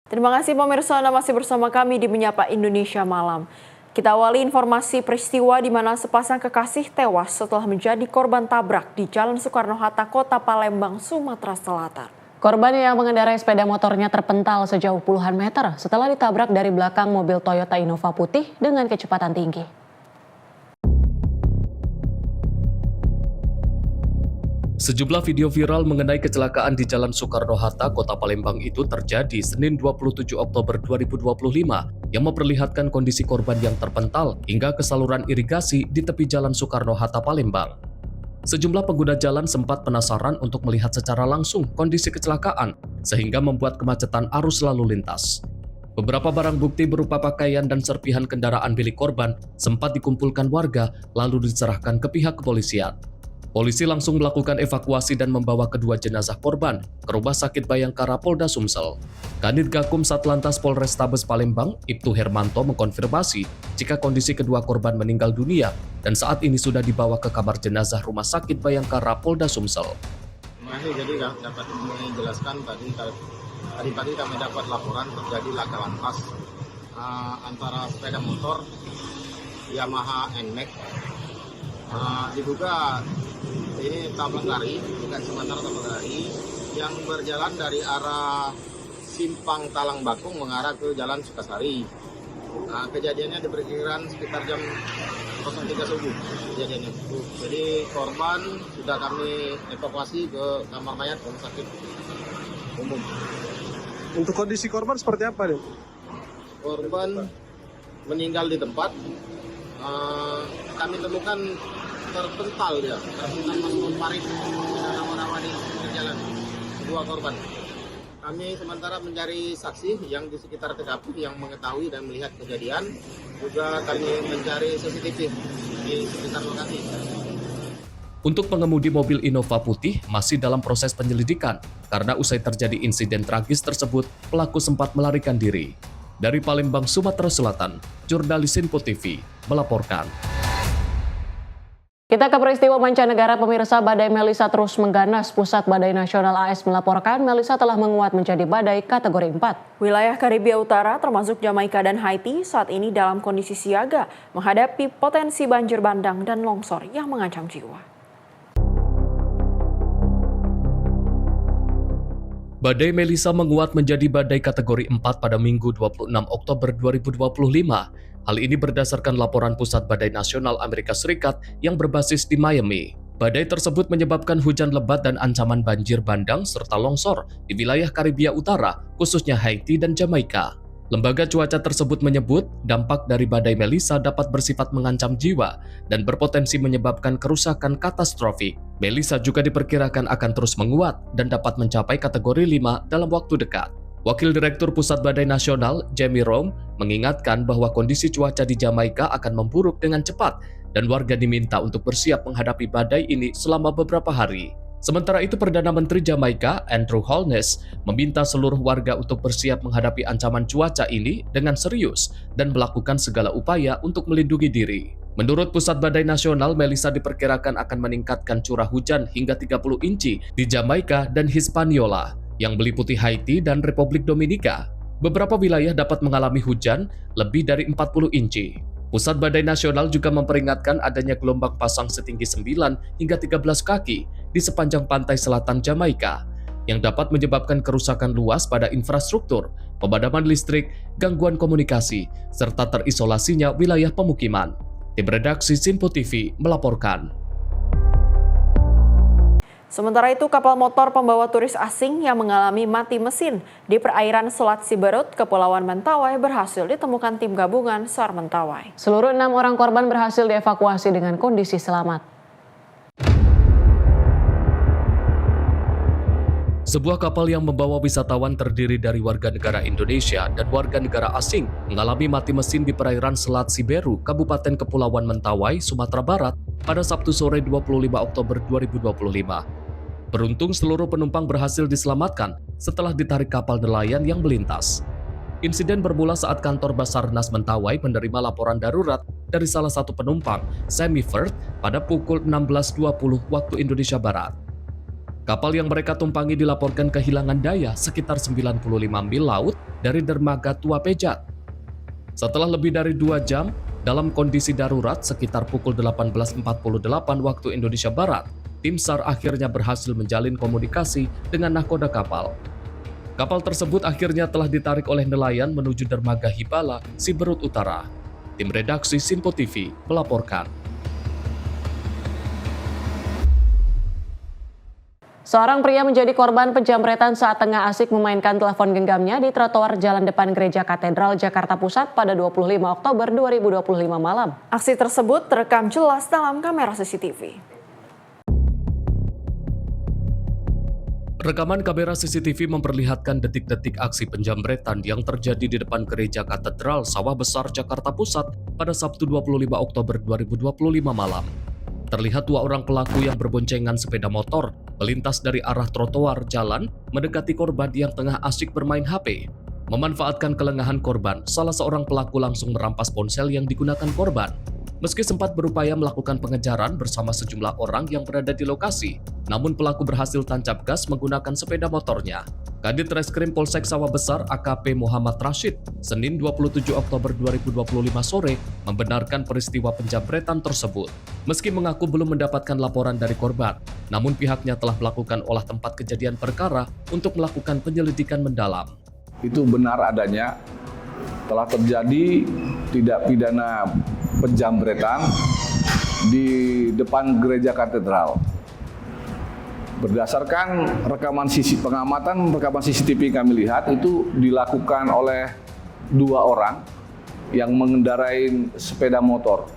Terima kasih pemirsa, Anda masih bersama kami di Menyapa Indonesia Malam. Kita awali informasi peristiwa di mana sepasang kekasih tewas setelah menjadi korban tabrak di Jalan Soekarno-Hatta, Kota Palembang, Sumatera Selatan.
Korban yang mengendarai sepeda motornya terpental sejauh puluhan meter setelah ditabrak dari belakang mobil Toyota Innova putih dengan kecepatan tinggi.
Sejumlah video viral mengenai kecelakaan di Jalan Soekarno-Hatta, Kota Palembang itu terjadi Senin 27 Oktober 2025 yang memperlihatkan kondisi korban yang terpental hingga ke saluran irigasi di tepi Jalan Soekarno-Hatta, Palembang. Sejumlah pengguna jalan sempat penasaran untuk melihat secara langsung kondisi kecelakaan sehingga membuat kemacetan arus lalu lintas. Beberapa barang bukti berupa pakaian dan serpihan kendaraan milik korban sempat dikumpulkan warga lalu diserahkan ke pihak kepolisian. Polisi langsung melakukan evakuasi dan membawa kedua jenazah korban ke Rumah Sakit Bayangkara Polda Sumsel. Kanit Gakum Satlantas Polrestabes Palembang, Ibtu Hermanto mengkonfirmasi jika kondisi kedua korban meninggal dunia dan saat ini sudah dibawa ke kamar jenazah Rumah Sakit Bayangkara Polda Sumsel.
Terima kasih, jadi dapat menjelaskan tadi pagi kami dapat laporan terjadi laka lantas antara sepeda motor Yamaha NMAX diduga ini tabrak lari, bukan sementara tabrak lari, yang berjalan dari arah Simpang Talang Bakung mengarah ke Jalan Sukasari. Kejadiannya diperkirakan sekitar jam 03 subuh kejadiannya. Jadi korban sudah kami evakuasi ke kamar mayat Rumah Sakit Umum.
Untuk kondisi korban seperti apa nih?
Korban meninggal di tempat. Kami temukan terpental masuk parit dan rawa-rawa di jalan dua korban. Kami sementara mencari saksi yang di sekitar TKP yang mengetahui dan melihat kejadian. Juga kami mencari CCTV di sekitar lokasi.
Untuk pengemudi mobil Innova putih masih dalam proses penyelidikan karena usai terjadi insiden tragis tersebut pelaku sempat melarikan diri. Dari Palembang, Sumatera Selatan, jurnalis Sinpo TV melaporkan.
Kita ke peristiwa mancanegara, pemirsa. Badai Melissa terus mengganas. Pusat Badai Nasional AS melaporkan Melissa telah menguat menjadi badai kategori 4.
Wilayah Karibia Utara termasuk Jamaika dan Haiti saat ini dalam kondisi siaga menghadapi potensi banjir bandang dan longsor yang mengancam jiwa.
Badai Melissa menguat menjadi badai kategori 4 pada Minggu 26 Oktober 2025. Hal ini berdasarkan laporan Pusat Badai Nasional Amerika Serikat yang berbasis di Miami. Badai tersebut menyebabkan hujan lebat dan ancaman banjir bandang serta longsor di wilayah Karibia Utara, khususnya Haiti dan Jamaika. Lembaga cuaca tersebut menyebut dampak dari badai Melissa dapat bersifat mengancam jiwa dan berpotensi menyebabkan kerusakan katastrofik. Melissa juga diperkirakan akan terus menguat dan dapat mencapai kategori 5 dalam waktu dekat. Wakil Direktur Pusat Badai Nasional, Jamie Rome, mengingatkan bahwa kondisi cuaca di Jamaika akan memburuk dengan cepat dan warga diminta untuk bersiap menghadapi badai ini selama beberapa hari. Sementara itu, Perdana Menteri Jamaika, Andrew Holness, meminta seluruh warga untuk bersiap menghadapi ancaman cuaca ini dengan serius dan melakukan segala upaya untuk melindungi diri. Menurut Pusat Badai Nasional, Melissa diperkirakan akan meningkatkan curah hujan hingga 30 inci di Jamaika dan Hispaniola yang meliputi Haiti dan Republik Dominika. Beberapa wilayah dapat mengalami hujan lebih dari 40 inci. Pusat Badai Nasional juga memperingatkan adanya gelombang pasang setinggi 9 hingga 13 kaki di sepanjang pantai selatan Jamaika yang dapat menyebabkan kerusakan luas pada infrastruktur, pemadaman listrik, gangguan komunikasi, serta terisolasinya wilayah pemukiman. Tim redaksi Sinpo TV melaporkan.
Sementara itu, kapal motor pembawa turis asing yang mengalami mati mesin di perairan Selat Siberut, Kepulauan Mentawai berhasil ditemukan tim gabungan SAR Mentawai.
Seluruh 6 orang korban berhasil dievakuasi dengan kondisi selamat.
Sebuah kapal yang membawa wisatawan terdiri dari warga negara Indonesia dan warga negara asing mengalami mati mesin di perairan Selat Siberu, Kabupaten Kepulauan Mentawai, Sumatera Barat pada Sabtu sore 25 Oktober 2025. Beruntung seluruh penumpang berhasil diselamatkan setelah ditarik kapal nelayan yang melintas. Insiden bermula saat kantor Basarnas Mentawai menerima laporan darurat dari salah satu penumpang, Semi Firth, pada pukul 16.20 waktu Indonesia Barat. Kapal yang mereka tumpangi dilaporkan kehilangan daya sekitar 95 mil laut dari dermaga Tua Pejat. Setelah lebih dari 2 jam, dalam kondisi darurat sekitar pukul 18.48 waktu Indonesia Barat, tim SAR akhirnya berhasil menjalin komunikasi dengan nahkoda kapal. Kapal tersebut akhirnya telah ditarik oleh nelayan menuju dermaga Hibala, Siberut Utara. Tim redaksi Sinpo TV melaporkan.
Seorang pria menjadi korban penjamretan saat tengah asik memainkan telepon genggamnya di trotoar jalan depan Gereja Katedral Jakarta Pusat pada 25 Oktober 2025 malam.
Aksi tersebut terekam jelas dalam kamera CCTV.
Rekaman kamera CCTV memperlihatkan detik-detik aksi penjamretan yang terjadi di depan Gereja Katedral Sawah Besar Jakarta Pusat pada Sabtu 25 Oktober 2025 malam. Terlihat 2 orang pelaku yang berboncengan sepeda motor melintas dari arah trotoar jalan mendekati korban yang tengah asyik bermain HP. Memanfaatkan kelengahan korban, salah seorang pelaku langsung merampas ponsel yang digunakan korban. Meski sempat berupaya melakukan pengejaran bersama sejumlah orang yang berada di lokasi, namun pelaku berhasil tancap gas menggunakan sepeda motornya. Kadit Reskrim Polsek Sawah Besar AKP Muhammad Rashid, Senin 27 Oktober 2025 sore, membenarkan peristiwa penjamretan tersebut. Meski mengaku belum mendapatkan laporan dari korban, namun pihaknya telah melakukan olah tempat kejadian perkara untuk melakukan penyelidikan mendalam.
Itu benar adanya telah terjadi tindak pidana penjamretan di depan Gereja Katedral. Berdasarkan rekaman CCTV kami lihat itu dilakukan oleh 2 orang yang mengendarai sepeda motor.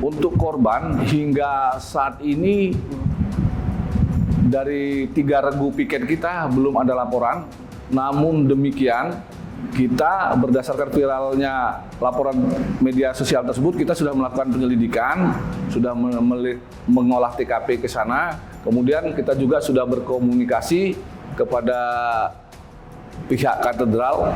Untuk korban hingga saat ini dari 3 regu piket kita belum ada laporan. Namun demikian, kita berdasarkan viralnya laporan media sosial tersebut, kita sudah melakukan penyelidikan, sudah mengolah TKP ke sana, kemudian kita juga sudah berkomunikasi kepada pihak katedral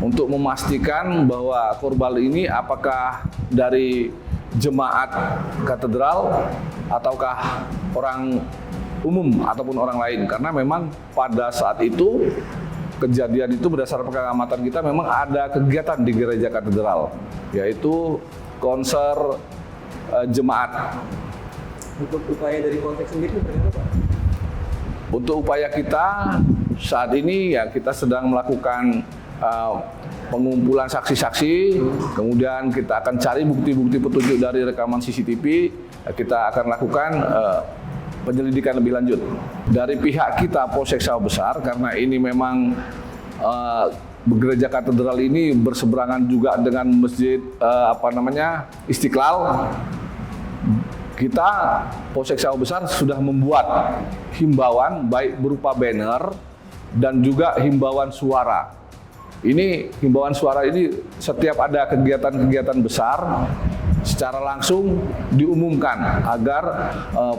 untuk memastikan bahwa korban ini apakah dari jemaat katedral ataukah orang umum ataupun orang lain, karena memang pada saat itu kejadian itu berdasarkan pengamatan kita memang ada kegiatan di Gereja Katedral, yaitu konser jemaat.
Untuk upaya dari Polsek sendiri bagaimana, Pak?
Untuk upaya kita saat ini ya kita sedang melakukan pengumpulan saksi-saksi, kemudian kita akan cari bukti-bukti petunjuk dari rekaman CCTV, kita akan lakukan penyelidikan lebih lanjut. Dari pihak kita Polsek Sawah Besar, karena ini memang Gereja Katedral ini berseberangan juga dengan Masjid Istiqlal. Kita Polsek Sawah Besar sudah membuat himbauan baik berupa banner dan juga himbauan suara. Ini himbauan suara ini setiap ada kegiatan-kegiatan besar secara langsung diumumkan agar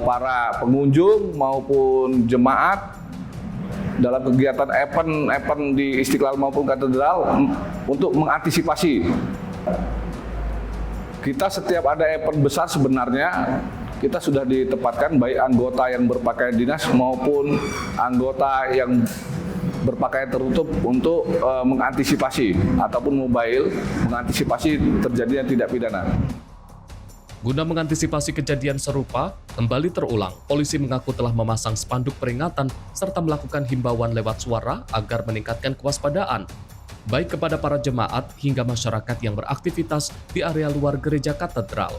para pengunjung maupun jemaat dalam kegiatan event di Istiqlal maupun Katedral untuk mengantisipasi. Kita setiap ada event besar sebenarnya kita sudah ditempatkan baik anggota yang berpakaian dinas maupun anggota yang berpakaian tertutup untuk mengantisipasi ataupun mobile mengantisipasi terjadinya tindak pidana.
Guna mengantisipasi kejadian serupa kembali terulang, polisi mengaku telah memasang spanduk peringatan serta melakukan himbauan lewat suara agar meningkatkan kewaspadaan, baik kepada para jemaat hingga masyarakat yang beraktivitas di area luar gereja katedral.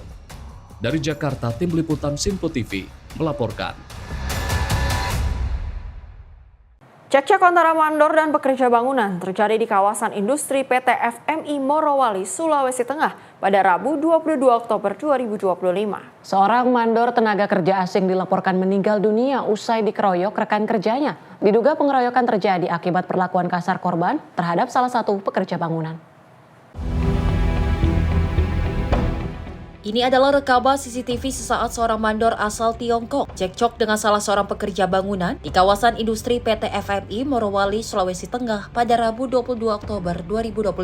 Dari Jakarta, Tim Liputan Simpo TV melaporkan.
Cekcok antara mandor dan pekerja bangunan terjadi di kawasan industri PT FMI Morowali, Sulawesi Tengah pada Rabu 22 Oktober 2025.
Seorang mandor tenaga kerja asing dilaporkan meninggal dunia usai dikeroyok rekan kerjanya. Diduga pengeroyokan terjadi akibat perlakuan kasar korban terhadap salah satu pekerja bangunan.
Ini adalah rekaman CCTV sesaat seorang mandor asal Tiongkok cekcok dengan salah seorang pekerja bangunan di kawasan industri PT FMI Morowali, Sulawesi Tengah pada Rabu 22 Oktober 2025.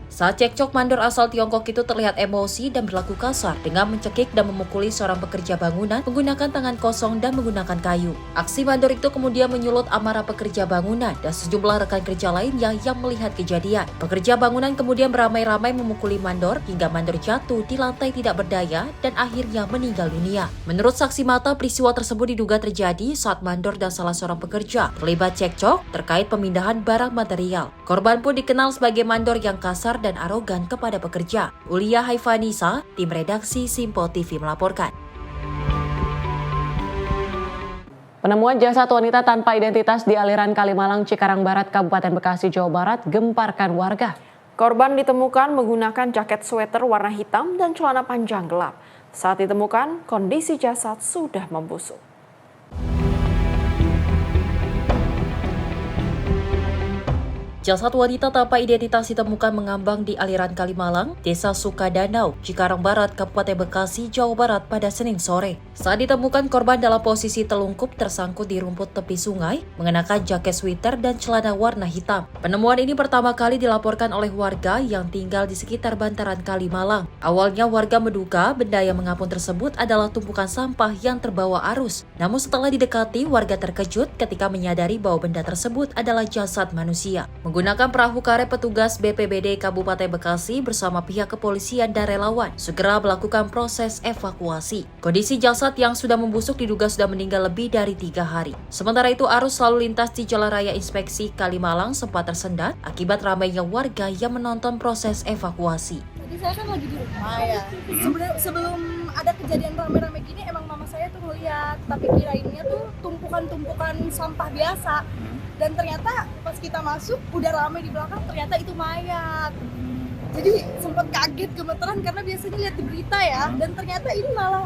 Saat cekcok, mandor asal Tiongkok itu terlihat emosi dan berlaku kasar dengan mencekik dan memukuli seorang pekerja bangunan menggunakan tangan kosong dan menggunakan kayu. Aksi mandor itu kemudian menyulut amarah pekerja bangunan dan sejumlah rekan kerja lainnya yang melihat kejadian. Pekerja bangunan kemudian beramai-ramai memukuli mandor hingga mandor jatuh di lantai tidak berdaya dan akhirnya meninggal dunia. Menurut saksi mata, peristiwa tersebut diduga terjadi saat mandor dan salah seorang pekerja terlibat cekcok terkait pemindahan barang material. Korban pun dikenal sebagai mandor yang kasar dan arogan kepada pekerja. Ulia Haifanisa, tim redaksi Simpo TV melaporkan.
Penemuan jasad wanita tanpa identitas di aliran Kalimalang, Cikarang Barat, Kabupaten Bekasi, Jawa Barat gemparkan warga.
Korban ditemukan menggunakan jaket sweater warna hitam dan celana panjang gelap. Saat ditemukan, kondisi jasad sudah membusuk.
Jasad wanita tanpa identitas ditemukan mengambang di aliran Kalimalang, Desa Sukadanau, Cikarang Barat, Kabupaten Bekasi, Jawa Barat pada Senin sore. Saat ditemukan, korban dalam posisi telungkup tersangkut di rumput tepi sungai, mengenakan jaket sweater dan celana warna hitam. Penemuan ini pertama kali dilaporkan oleh warga yang tinggal di sekitar bantaran Kalimalang. Awalnya warga menduga benda yang mengapung tersebut adalah tumpukan sampah yang terbawa arus. Namun setelah didekati, warga terkejut ketika menyadari bahwa benda tersebut adalah jasad manusia. Menggunakan perahu karet, petugas BPBD Kabupaten Bekasi bersama pihak kepolisian dan relawan segera melakukan proses evakuasi. Kondisi jasad yang sudah membusuk diduga sudah meninggal lebih dari 3 hari. Sementara itu, arus lalu lintas di Jalan Raya Inspeksi Kalimalang sempat tersendat akibat ramainya warga yang menonton proses evakuasi.
Tadi saya kan lagi di rumah ya. Sebelum ada kejadian rame-rame gini, emang mama saya tuh ngeliat, tapi kirainnya tuh tumpukan-tumpukan sampah biasa. Dan ternyata pas kita masuk udah ramai di belakang, ternyata itu mayat. Jadi sempat kaget, gemeteran karena biasanya lihat di berita ya, dan ternyata ini malah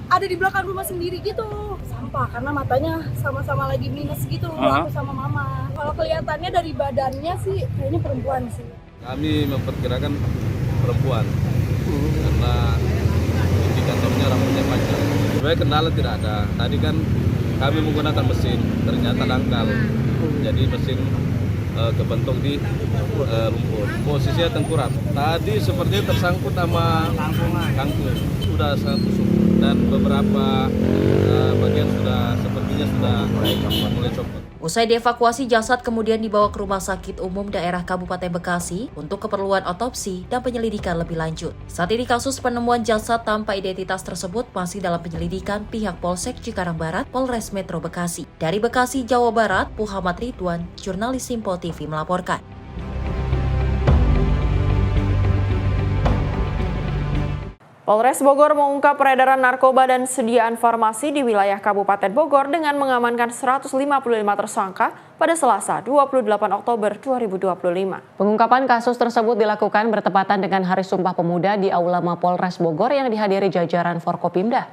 ada di belakang rumah sendiri gitu. Sampah karena matanya sama-sama lagi minus gitu, aku sama mama. Kalau kelihatannya dari badannya sih kayaknya perempuan sih.
Kami memperkirakan perempuan karena indikatornya rambutnya panjang. Sebenarnya kendala tidak ada. Tadi kan kami menggunakan mesin, ternyata dangkal. Jadi mesin kebentuk di lumpur. Posisinya tengkurap. Tadi sepertinya tersangkut sama kangkung. Sudah sangat busuk dan beberapa bagian sepertinya sudah mulai copot.
Usai dievakuasi, jasad kemudian dibawa ke Rumah Sakit Umum Daerah Kabupaten Bekasi untuk keperluan otopsi dan penyelidikan lebih lanjut. Saat ini kasus penemuan jasad tanpa identitas tersebut masih dalam penyelidikan pihak Polsek Cikarang Barat, Polres Metro Bekasi. Dari Bekasi, Jawa Barat, Muhammad Ridwan, jurnalis Simpo TV melaporkan.
Polres Bogor mengungkap peredaran narkoba dan sediaan farmasi di wilayah Kabupaten Bogor dengan mengamankan 155 tersangka pada Selasa 28 Oktober 2025.
Pengungkapan kasus tersebut dilakukan bertepatan dengan Hari Sumpah Pemuda di Aula Mapolres Bogor yang dihadiri jajaran Forkopimda.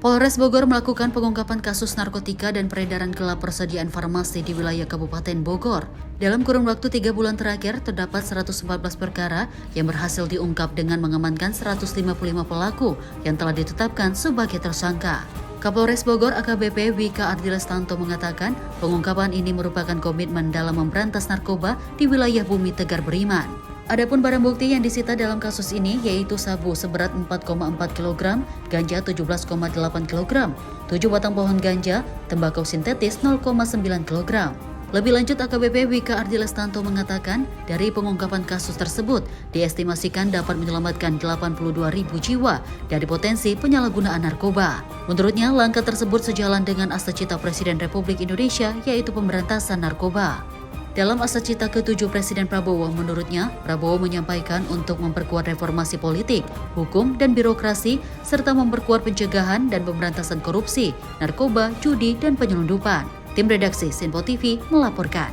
Polres Bogor melakukan pengungkapan kasus narkotika dan peredaran gelap persediaan farmasi di wilayah Kabupaten Bogor. Dalam kurun waktu 3 bulan terakhir, terdapat 114 perkara yang berhasil diungkap dengan mengamankan 155 pelaku yang telah ditetapkan sebagai tersangka. Kapolres Bogor AKBP Wika Ardilestanto mengatakan pengungkapan ini merupakan komitmen dalam memberantas narkoba di wilayah Bumi Tegar Beriman. Adapun barang bukti yang disita dalam kasus ini yaitu sabu seberat 4,4 kg, ganja 17,8 kg, 7 batang pohon ganja, tembakau sintetis 0,9 kg. Lebih lanjut, AKBP Wika Ardilestanto mengatakan dari pengungkapan kasus tersebut diestimasikan dapat menyelamatkan 82.000 jiwa dari potensi penyalahgunaan narkoba. Menurutnya, langkah tersebut sejalan dengan asa cita Presiden Republik Indonesia yaitu pemberantasan narkoba. Dalam asa cita ke-7 Presiden Prabowo, menurutnya, Prabowo menyampaikan untuk memperkuat reformasi politik, hukum, dan birokrasi, serta memperkuat pencegahan dan pemberantasan korupsi, narkoba, judi, dan penyelundupan. Tim redaksi Sinpo TV melaporkan.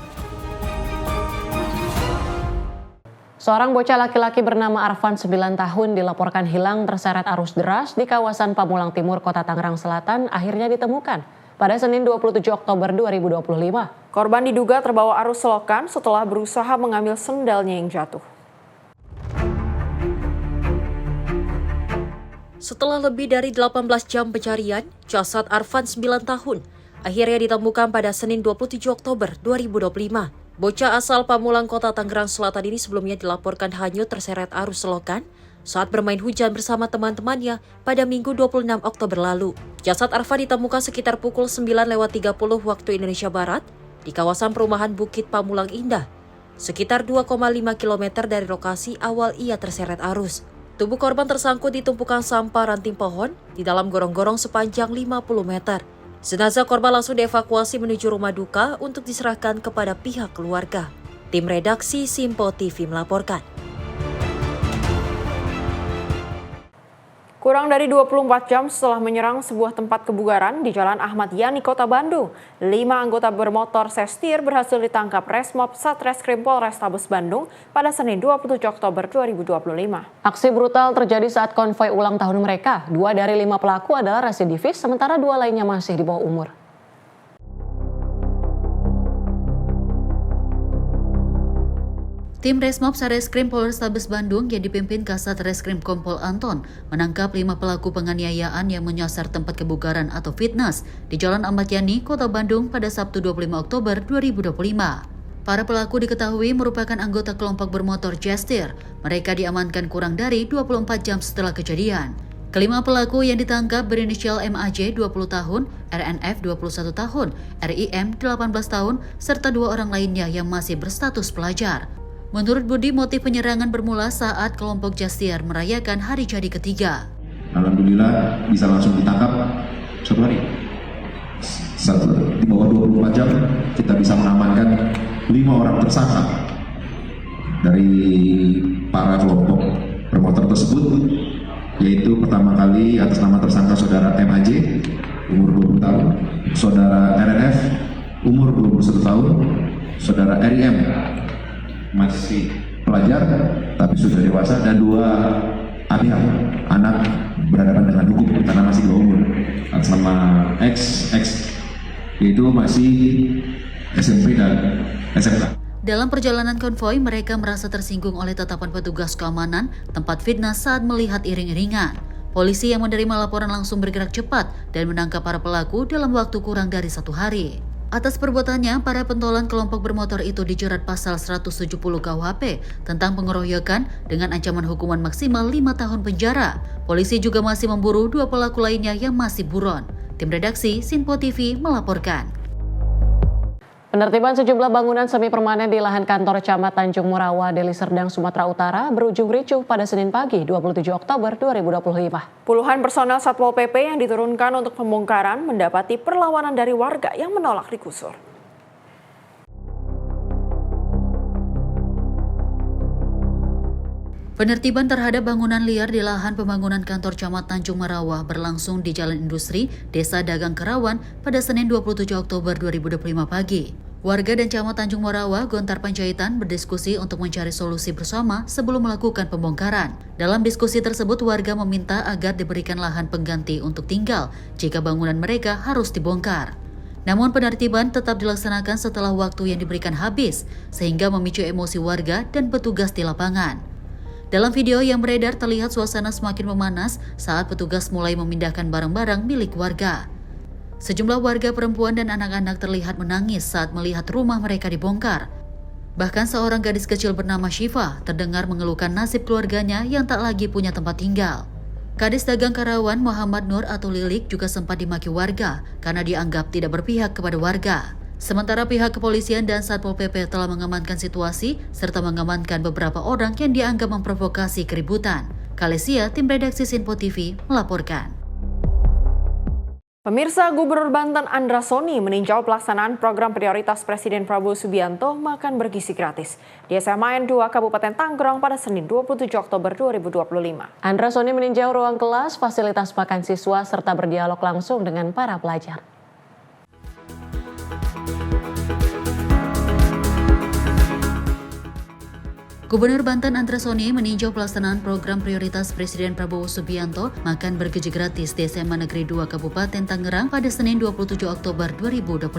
Seorang bocah laki-laki bernama Arfan 9 tahun dilaporkan hilang terseret arus deras di kawasan Pamulang Timur, Kota Tangerang Selatan, akhirnya ditemukan pada Senin 27 Oktober 2025.
Korban diduga terbawa arus selokan setelah berusaha mengambil sendalnya yang jatuh.
Setelah lebih dari 18 jam pencarian, jasad Arfan 9 tahun akhirnya ditemukan pada Senin 27 Oktober 2025. Bocah asal Pamulang, Kota Tangerang Selatan ini sebelumnya dilaporkan hanyut terseret arus selokan saat bermain hujan bersama teman-temannya pada Minggu 26 Oktober lalu. Jasad Arfan ditemukan sekitar pukul 9:30 waktu Indonesia Barat di kawasan perumahan Bukit Pamulang Indah, sekitar 2,5 km dari lokasi awal ia terseret arus. Tubuh korban tersangkut di tumpukan sampah ranting pohon di dalam gorong-gorong sepanjang 50 meter. Jenazah korban langsung dievakuasi menuju rumah duka untuk diserahkan kepada pihak keluarga. Tim redaksi Sinpo TV melaporkan.
Kurang dari 24 jam setelah menyerang sebuah tempat kebugaran di Jalan Ahmad Yani, Kota Bandung, 5 anggota bermotor sestir berhasil ditangkap Resmob Satreskrim Polrestabes Bandung pada Senin 27 Oktober 2025.
Aksi brutal terjadi saat konvoi ulang tahun mereka. 2 dari 5 pelaku adalah residivis, sementara 2 lainnya masih di bawah umur.
Tim Resmob Satreskrim Polrestabes Bandung yang dipimpin Kasat Reskrim Kompol Anton menangkap 5 pelaku penganiayaan yang menyasar tempat kebugaran atau fitness di Jalan Ahmad Yani, Kota Bandung pada Sabtu 25 Oktober 2025. Para pelaku diketahui merupakan anggota kelompok bermotor Gestir. Mereka diamankan kurang dari 24 jam setelah kejadian. Kelima pelaku yang ditangkap berinisial MAJ 20 tahun, RNF 21 tahun, RIM 18 tahun, serta 2 orang lainnya yang masih berstatus pelajar. Menurut Budi, motif penyerangan bermula saat kelompok Jastiar merayakan hari jadi ketiga.
Alhamdulillah bisa langsung ditangkap 1 hari. Di bawah 24 jam kita bisa mengamankan 5 orang tersangka dari para kelompok bermotor tersebut, yaitu pertama kali atas nama tersangka saudara MAJ umur 20 tahun, saudara RNF umur 21 tahun, saudara RIM masih pelajar tapi sudah dewasa, dan 2 anak berhadapan dengan hukum karena masih di bawah umur atas nama X yaitu masih SMP dan SMK.
Dalam perjalanan konvoi, mereka merasa tersinggung oleh tatapan petugas keamanan tempat fitness saat melihat iring-iringan. Polisi yang menerima laporan langsung bergerak cepat dan menangkap para pelaku dalam waktu kurang dari 1 hari. Atas perbuatannya, para pentolan kelompok bermotor itu dijerat pasal 170 KUHP tentang pengeroyokan dengan ancaman hukuman maksimal 5 tahun penjara. Polisi juga masih memburu 2 pelaku lainnya yang masih buron. Tim redaksi Sinpo TV melaporkan.
Penertiban sejumlah bangunan semi permanen di lahan kantor Camat Tanjung Morawa, Deli Serdang, Sumatera Utara berujung ricuh pada Senin pagi 27 Oktober 2025.
Puluhan personel Satpol PP yang diturunkan untuk pembongkaran mendapati perlawanan dari warga yang menolak digusur.
Penertiban terhadap bangunan liar di lahan pembangunan kantor Camat Tanjung Morawa berlangsung di Jalan Industri, Desa Dagang Kerawan pada Senin 27 Oktober 2025 pagi. Warga dan Camat Tanjung Morawa, Gontar Panjaitan berdiskusi untuk mencari solusi bersama sebelum melakukan pembongkaran. Dalam diskusi tersebut, warga meminta agar diberikan lahan pengganti untuk tinggal jika bangunan mereka harus dibongkar. Namun penertiban tetap dilaksanakan setelah waktu yang diberikan habis, sehingga memicu emosi warga dan petugas di lapangan. Dalam video yang beredar terlihat suasana semakin memanas saat petugas mulai memindahkan barang-barang milik warga. Sejumlah warga perempuan dan anak-anak terlihat menangis saat melihat rumah mereka dibongkar. Bahkan seorang gadis kecil bernama Syifa terdengar mengeluhkan nasib keluarganya yang tak lagi punya tempat tinggal. Kadis dagang Karawang Muhammad Nur atau Lilik juga sempat dimaki warga karena dianggap tidak berpihak kepada warga. Sementara pihak kepolisian dan Satpol PP telah mengamankan situasi serta mengamankan beberapa orang yang dianggap memprovokasi keributan. Kalesia, tim redaksi Sinpo TV melaporkan.
Pemirsa, Gubernur Banten Andra Soni meninjau pelaksanaan program prioritas Presiden Prabowo Subianto makan bergizi gratis di SMA N 2 Kabupaten Tangerang pada Senin 27 Oktober 2025.
Andra Soni meninjau ruang kelas, fasilitas makan siswa, serta berdialog langsung dengan para pelajar.
Gubernur Banten Andra Soni meninjau pelaksanaan program prioritas Presiden Prabowo Subianto makan bergizi gratis di SMA Negeri 2 Kabupaten Tangerang pada Senin 27 Oktober 2025.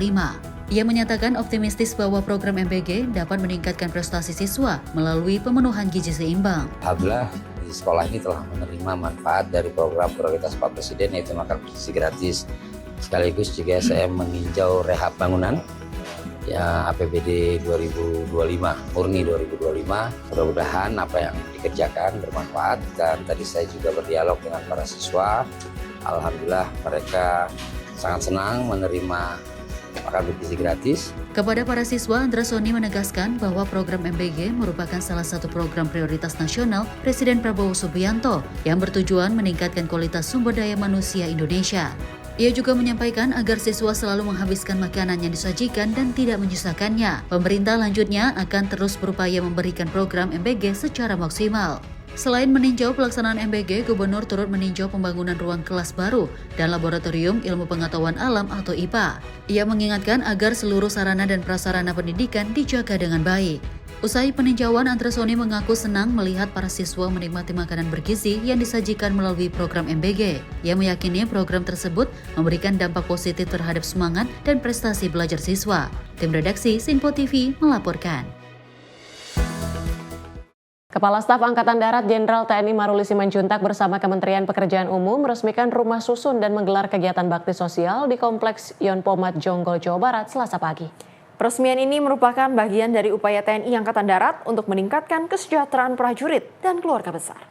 Ia menyatakan optimistis bahwa program MBG dapat meningkatkan prestasi siswa melalui pemenuhan gizi seimbang.
Alhamdulillah di sekolah ini telah menerima manfaat dari program prioritas Pak Presiden yaitu makan bergizi gratis. Sekaligus juga saya meninjau rehab bangunan ya APBD 2025, murni 2025. Mudah-mudahan apa yang dikerjakan bermanfaat dan tadi saya juga berdialog dengan para siswa. Alhamdulillah mereka sangat senang menerima makan bergizi gratis.
Kepada para siswa, Andra Soni menegaskan bahwa program MBG merupakan salah satu program prioritas nasional Presiden Prabowo Subianto yang bertujuan meningkatkan kualitas sumber daya manusia Indonesia. Ia juga menyampaikan agar siswa selalu menghabiskan makanan yang disajikan dan tidak menyisakannya. Pemerintah lanjutnya akan terus berupaya memberikan program MBG secara maksimal. Selain meninjau pelaksanaan MBG, Gubernur turut meninjau pembangunan ruang kelas baru dan Laboratorium Ilmu Pengetahuan Alam atau IPA. Ia mengingatkan agar seluruh sarana dan prasarana pendidikan dijaga dengan baik. Usai peninjauan, Andra Soni mengaku senang melihat para siswa menikmati makanan bergizi yang disajikan melalui program MBG. Ia meyakini program tersebut memberikan dampak positif terhadap semangat dan prestasi belajar siswa. Tim redaksi Sinpo TV melaporkan.
Kepala Staf Angkatan Darat Jenderal TNI Maruli Simanjuntak bersama Kementerian Pekerjaan Umum meresmikan rumah susun dan menggelar kegiatan bakti sosial di Kompleks Yonpomat Jonggol, Jawa Barat, Selasa pagi.
Peresmian ini merupakan bagian dari upaya TNI Angkatan Darat untuk meningkatkan kesejahteraan prajurit dan keluarga besar.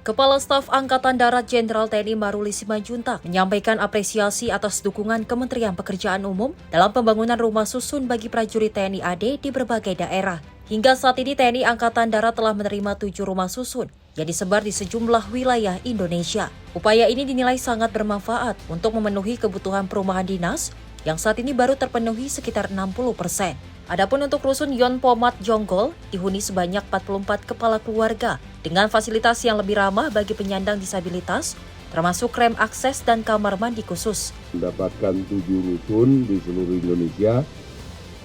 Kepala Staf Angkatan Darat Jenderal TNI Maruli Simanjuntak menyampaikan apresiasi atas dukungan Kementerian Pekerjaan Umum dalam pembangunan rumah susun bagi prajurit TNI AD di berbagai daerah. Hingga saat ini TNI Angkatan Darat telah menerima 7 rumah susun yang disebar di sejumlah wilayah Indonesia. Upaya ini dinilai sangat bermanfaat untuk memenuhi kebutuhan perumahan dinas yang saat ini baru terpenuhi sekitar 60%. Adapun untuk rusun Yonpomat Jonggol dihuni sebanyak 44 kepala keluarga dengan fasilitas yang lebih ramah bagi penyandang disabilitas, termasuk rem akses dan kamar mandi khusus.
Mendapatkan 7 rusun di seluruh Indonesia.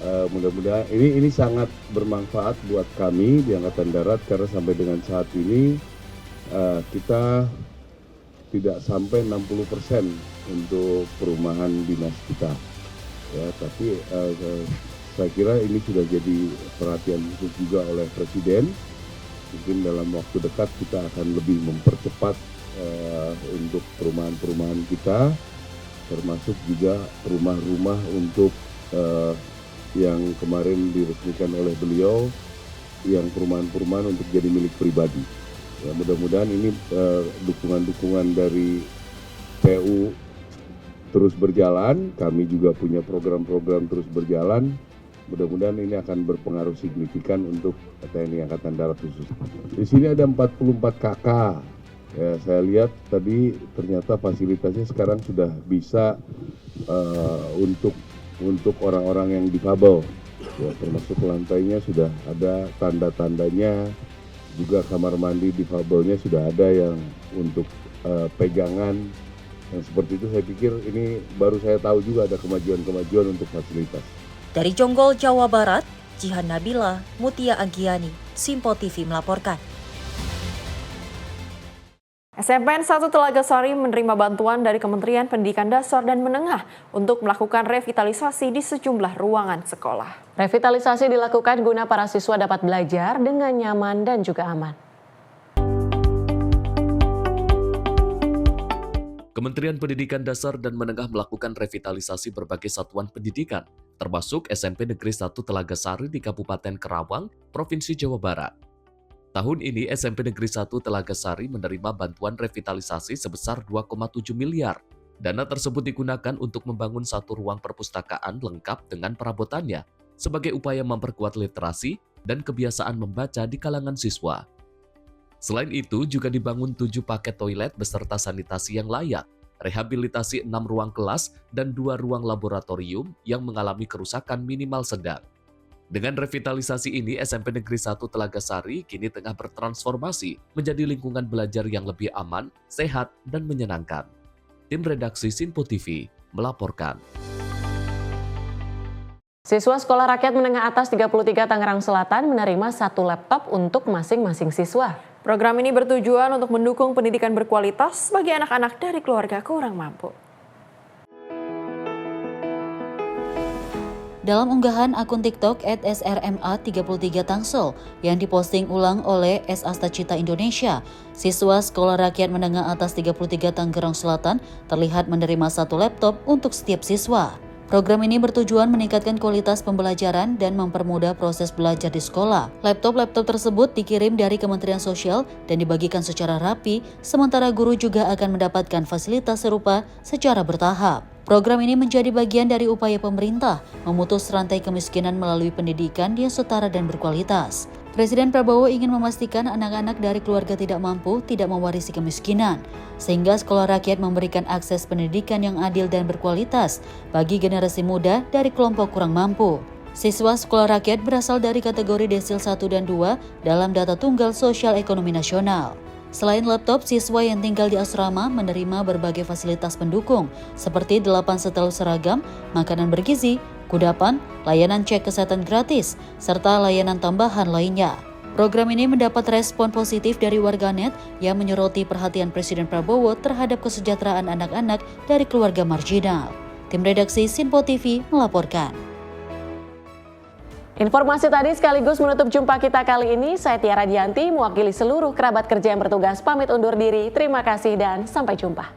Mudah-mudahan ini sangat bermanfaat buat kami di Angkatan Darat karena sampai dengan saat ini kita tidak sampai 60% untuk perumahan dinas kita. Ya, tapi saya kira ini sudah jadi perhatian khusus juga oleh Presiden. Mungkin dalam waktu dekat kita akan lebih mempercepat untuk perumahan-perumahan kita, termasuk juga rumah-rumah untuk yang kemarin diresmikan oleh beliau, yang perumahan-perumahan untuk jadi milik pribadi. Ya, mudah-mudahan ini dukungan-dukungan dari PU terus berjalan, kami juga punya program-program terus berjalan. Mudah-mudahan ini akan berpengaruh signifikan untuk TNI Angkatan Darat khusus. Di sini ada 44 KK. Ya, saya lihat tadi ternyata fasilitasnya sekarang sudah bisa untuk orang-orang yang difabel, ya, termasuk lantainya sudah ada tanda-tandanya, juga kamar mandi difabelnya sudah ada yang untuk pegangan, yang seperti itu. Saya pikir ini baru saya tahu juga ada kemajuan-kemajuan untuk fasilitas.
Dari Jonggol, Jawa Barat, Jihan Nabila, Mutia Agiani, Sinpo TV melaporkan.
SMPN 1 Telaga Sari menerima bantuan dari Kementerian Pendidikan Dasar dan Menengah untuk melakukan revitalisasi di sejumlah ruangan sekolah.
Revitalisasi dilakukan guna para siswa dapat belajar dengan nyaman dan juga aman.
Kementerian Pendidikan Dasar dan Menengah melakukan revitalisasi berbagai satuan pendidikan, termasuk SMP Negeri 1 Telaga Sari di Kabupaten Karawang, Provinsi Jawa Barat. Tahun ini SMP Negeri 1 Telaga Sari menerima bantuan revitalisasi sebesar 2,7 miliar. Dana tersebut digunakan untuk membangun satu ruang perpustakaan lengkap dengan perabotannya sebagai upaya memperkuat literasi dan kebiasaan membaca di kalangan siswa. Selain itu, juga dibangun 7 paket toilet beserta sanitasi yang layak, rehabilitasi 6 ruang kelas, dan 2 ruang laboratorium yang mengalami kerusakan minimal sedang. Dengan revitalisasi ini, SMP Negeri 1 Telaga Sari kini tengah bertransformasi menjadi lingkungan belajar yang lebih aman, sehat, dan menyenangkan. Tim redaksi Sinpo TV melaporkan.
Siswa Sekolah Rakyat Menengah Atas 33 Tangerang Selatan menerima 1 laptop untuk masing-masing siswa.
Program ini bertujuan untuk mendukung pendidikan berkualitas bagi anak-anak dari keluarga kurang mampu.
Dalam unggahan akun TikTok @srma33 Tangsel yang diposting ulang oleh S. Astacita Indonesia, siswa Sekolah Rakyat Menengah Atas 33 Tangerang Selatan terlihat menerima 1 laptop untuk setiap siswa. Program ini bertujuan meningkatkan kualitas pembelajaran dan mempermudah proses belajar di sekolah. Laptop-laptop tersebut dikirim dari Kementerian Sosial dan dibagikan secara rapi, sementara guru juga akan mendapatkan fasilitas serupa secara bertahap. Program ini menjadi bagian dari upaya pemerintah memutus rantai kemiskinan melalui pendidikan yang setara dan berkualitas. Presiden Prabowo ingin memastikan anak-anak dari keluarga tidak mampu tidak mewarisi kemiskinan, sehingga sekolah rakyat memberikan akses pendidikan yang adil dan berkualitas bagi generasi muda dari kelompok kurang mampu. Siswa sekolah rakyat berasal dari kategori desil 1 dan 2 dalam data tunggal sosial ekonomi nasional. Selain laptop, siswa yang tinggal di asrama menerima berbagai fasilitas pendukung seperti 8 setel seragam, makanan bergizi, kudapan, layanan cek kesehatan gratis, serta layanan tambahan lainnya. Program ini mendapat respon positif dari warganet yang menyoroti perhatian Presiden Prabowo terhadap kesejahteraan anak-anak dari keluarga marginal. Tim redaksi Sinpo TV melaporkan.
Informasi tadi sekaligus menutup jumpa kita kali ini. Saya Tiara Dianti, mewakili seluruh kerabat kerja yang bertugas pamit undur diri. Terima kasih dan sampai jumpa.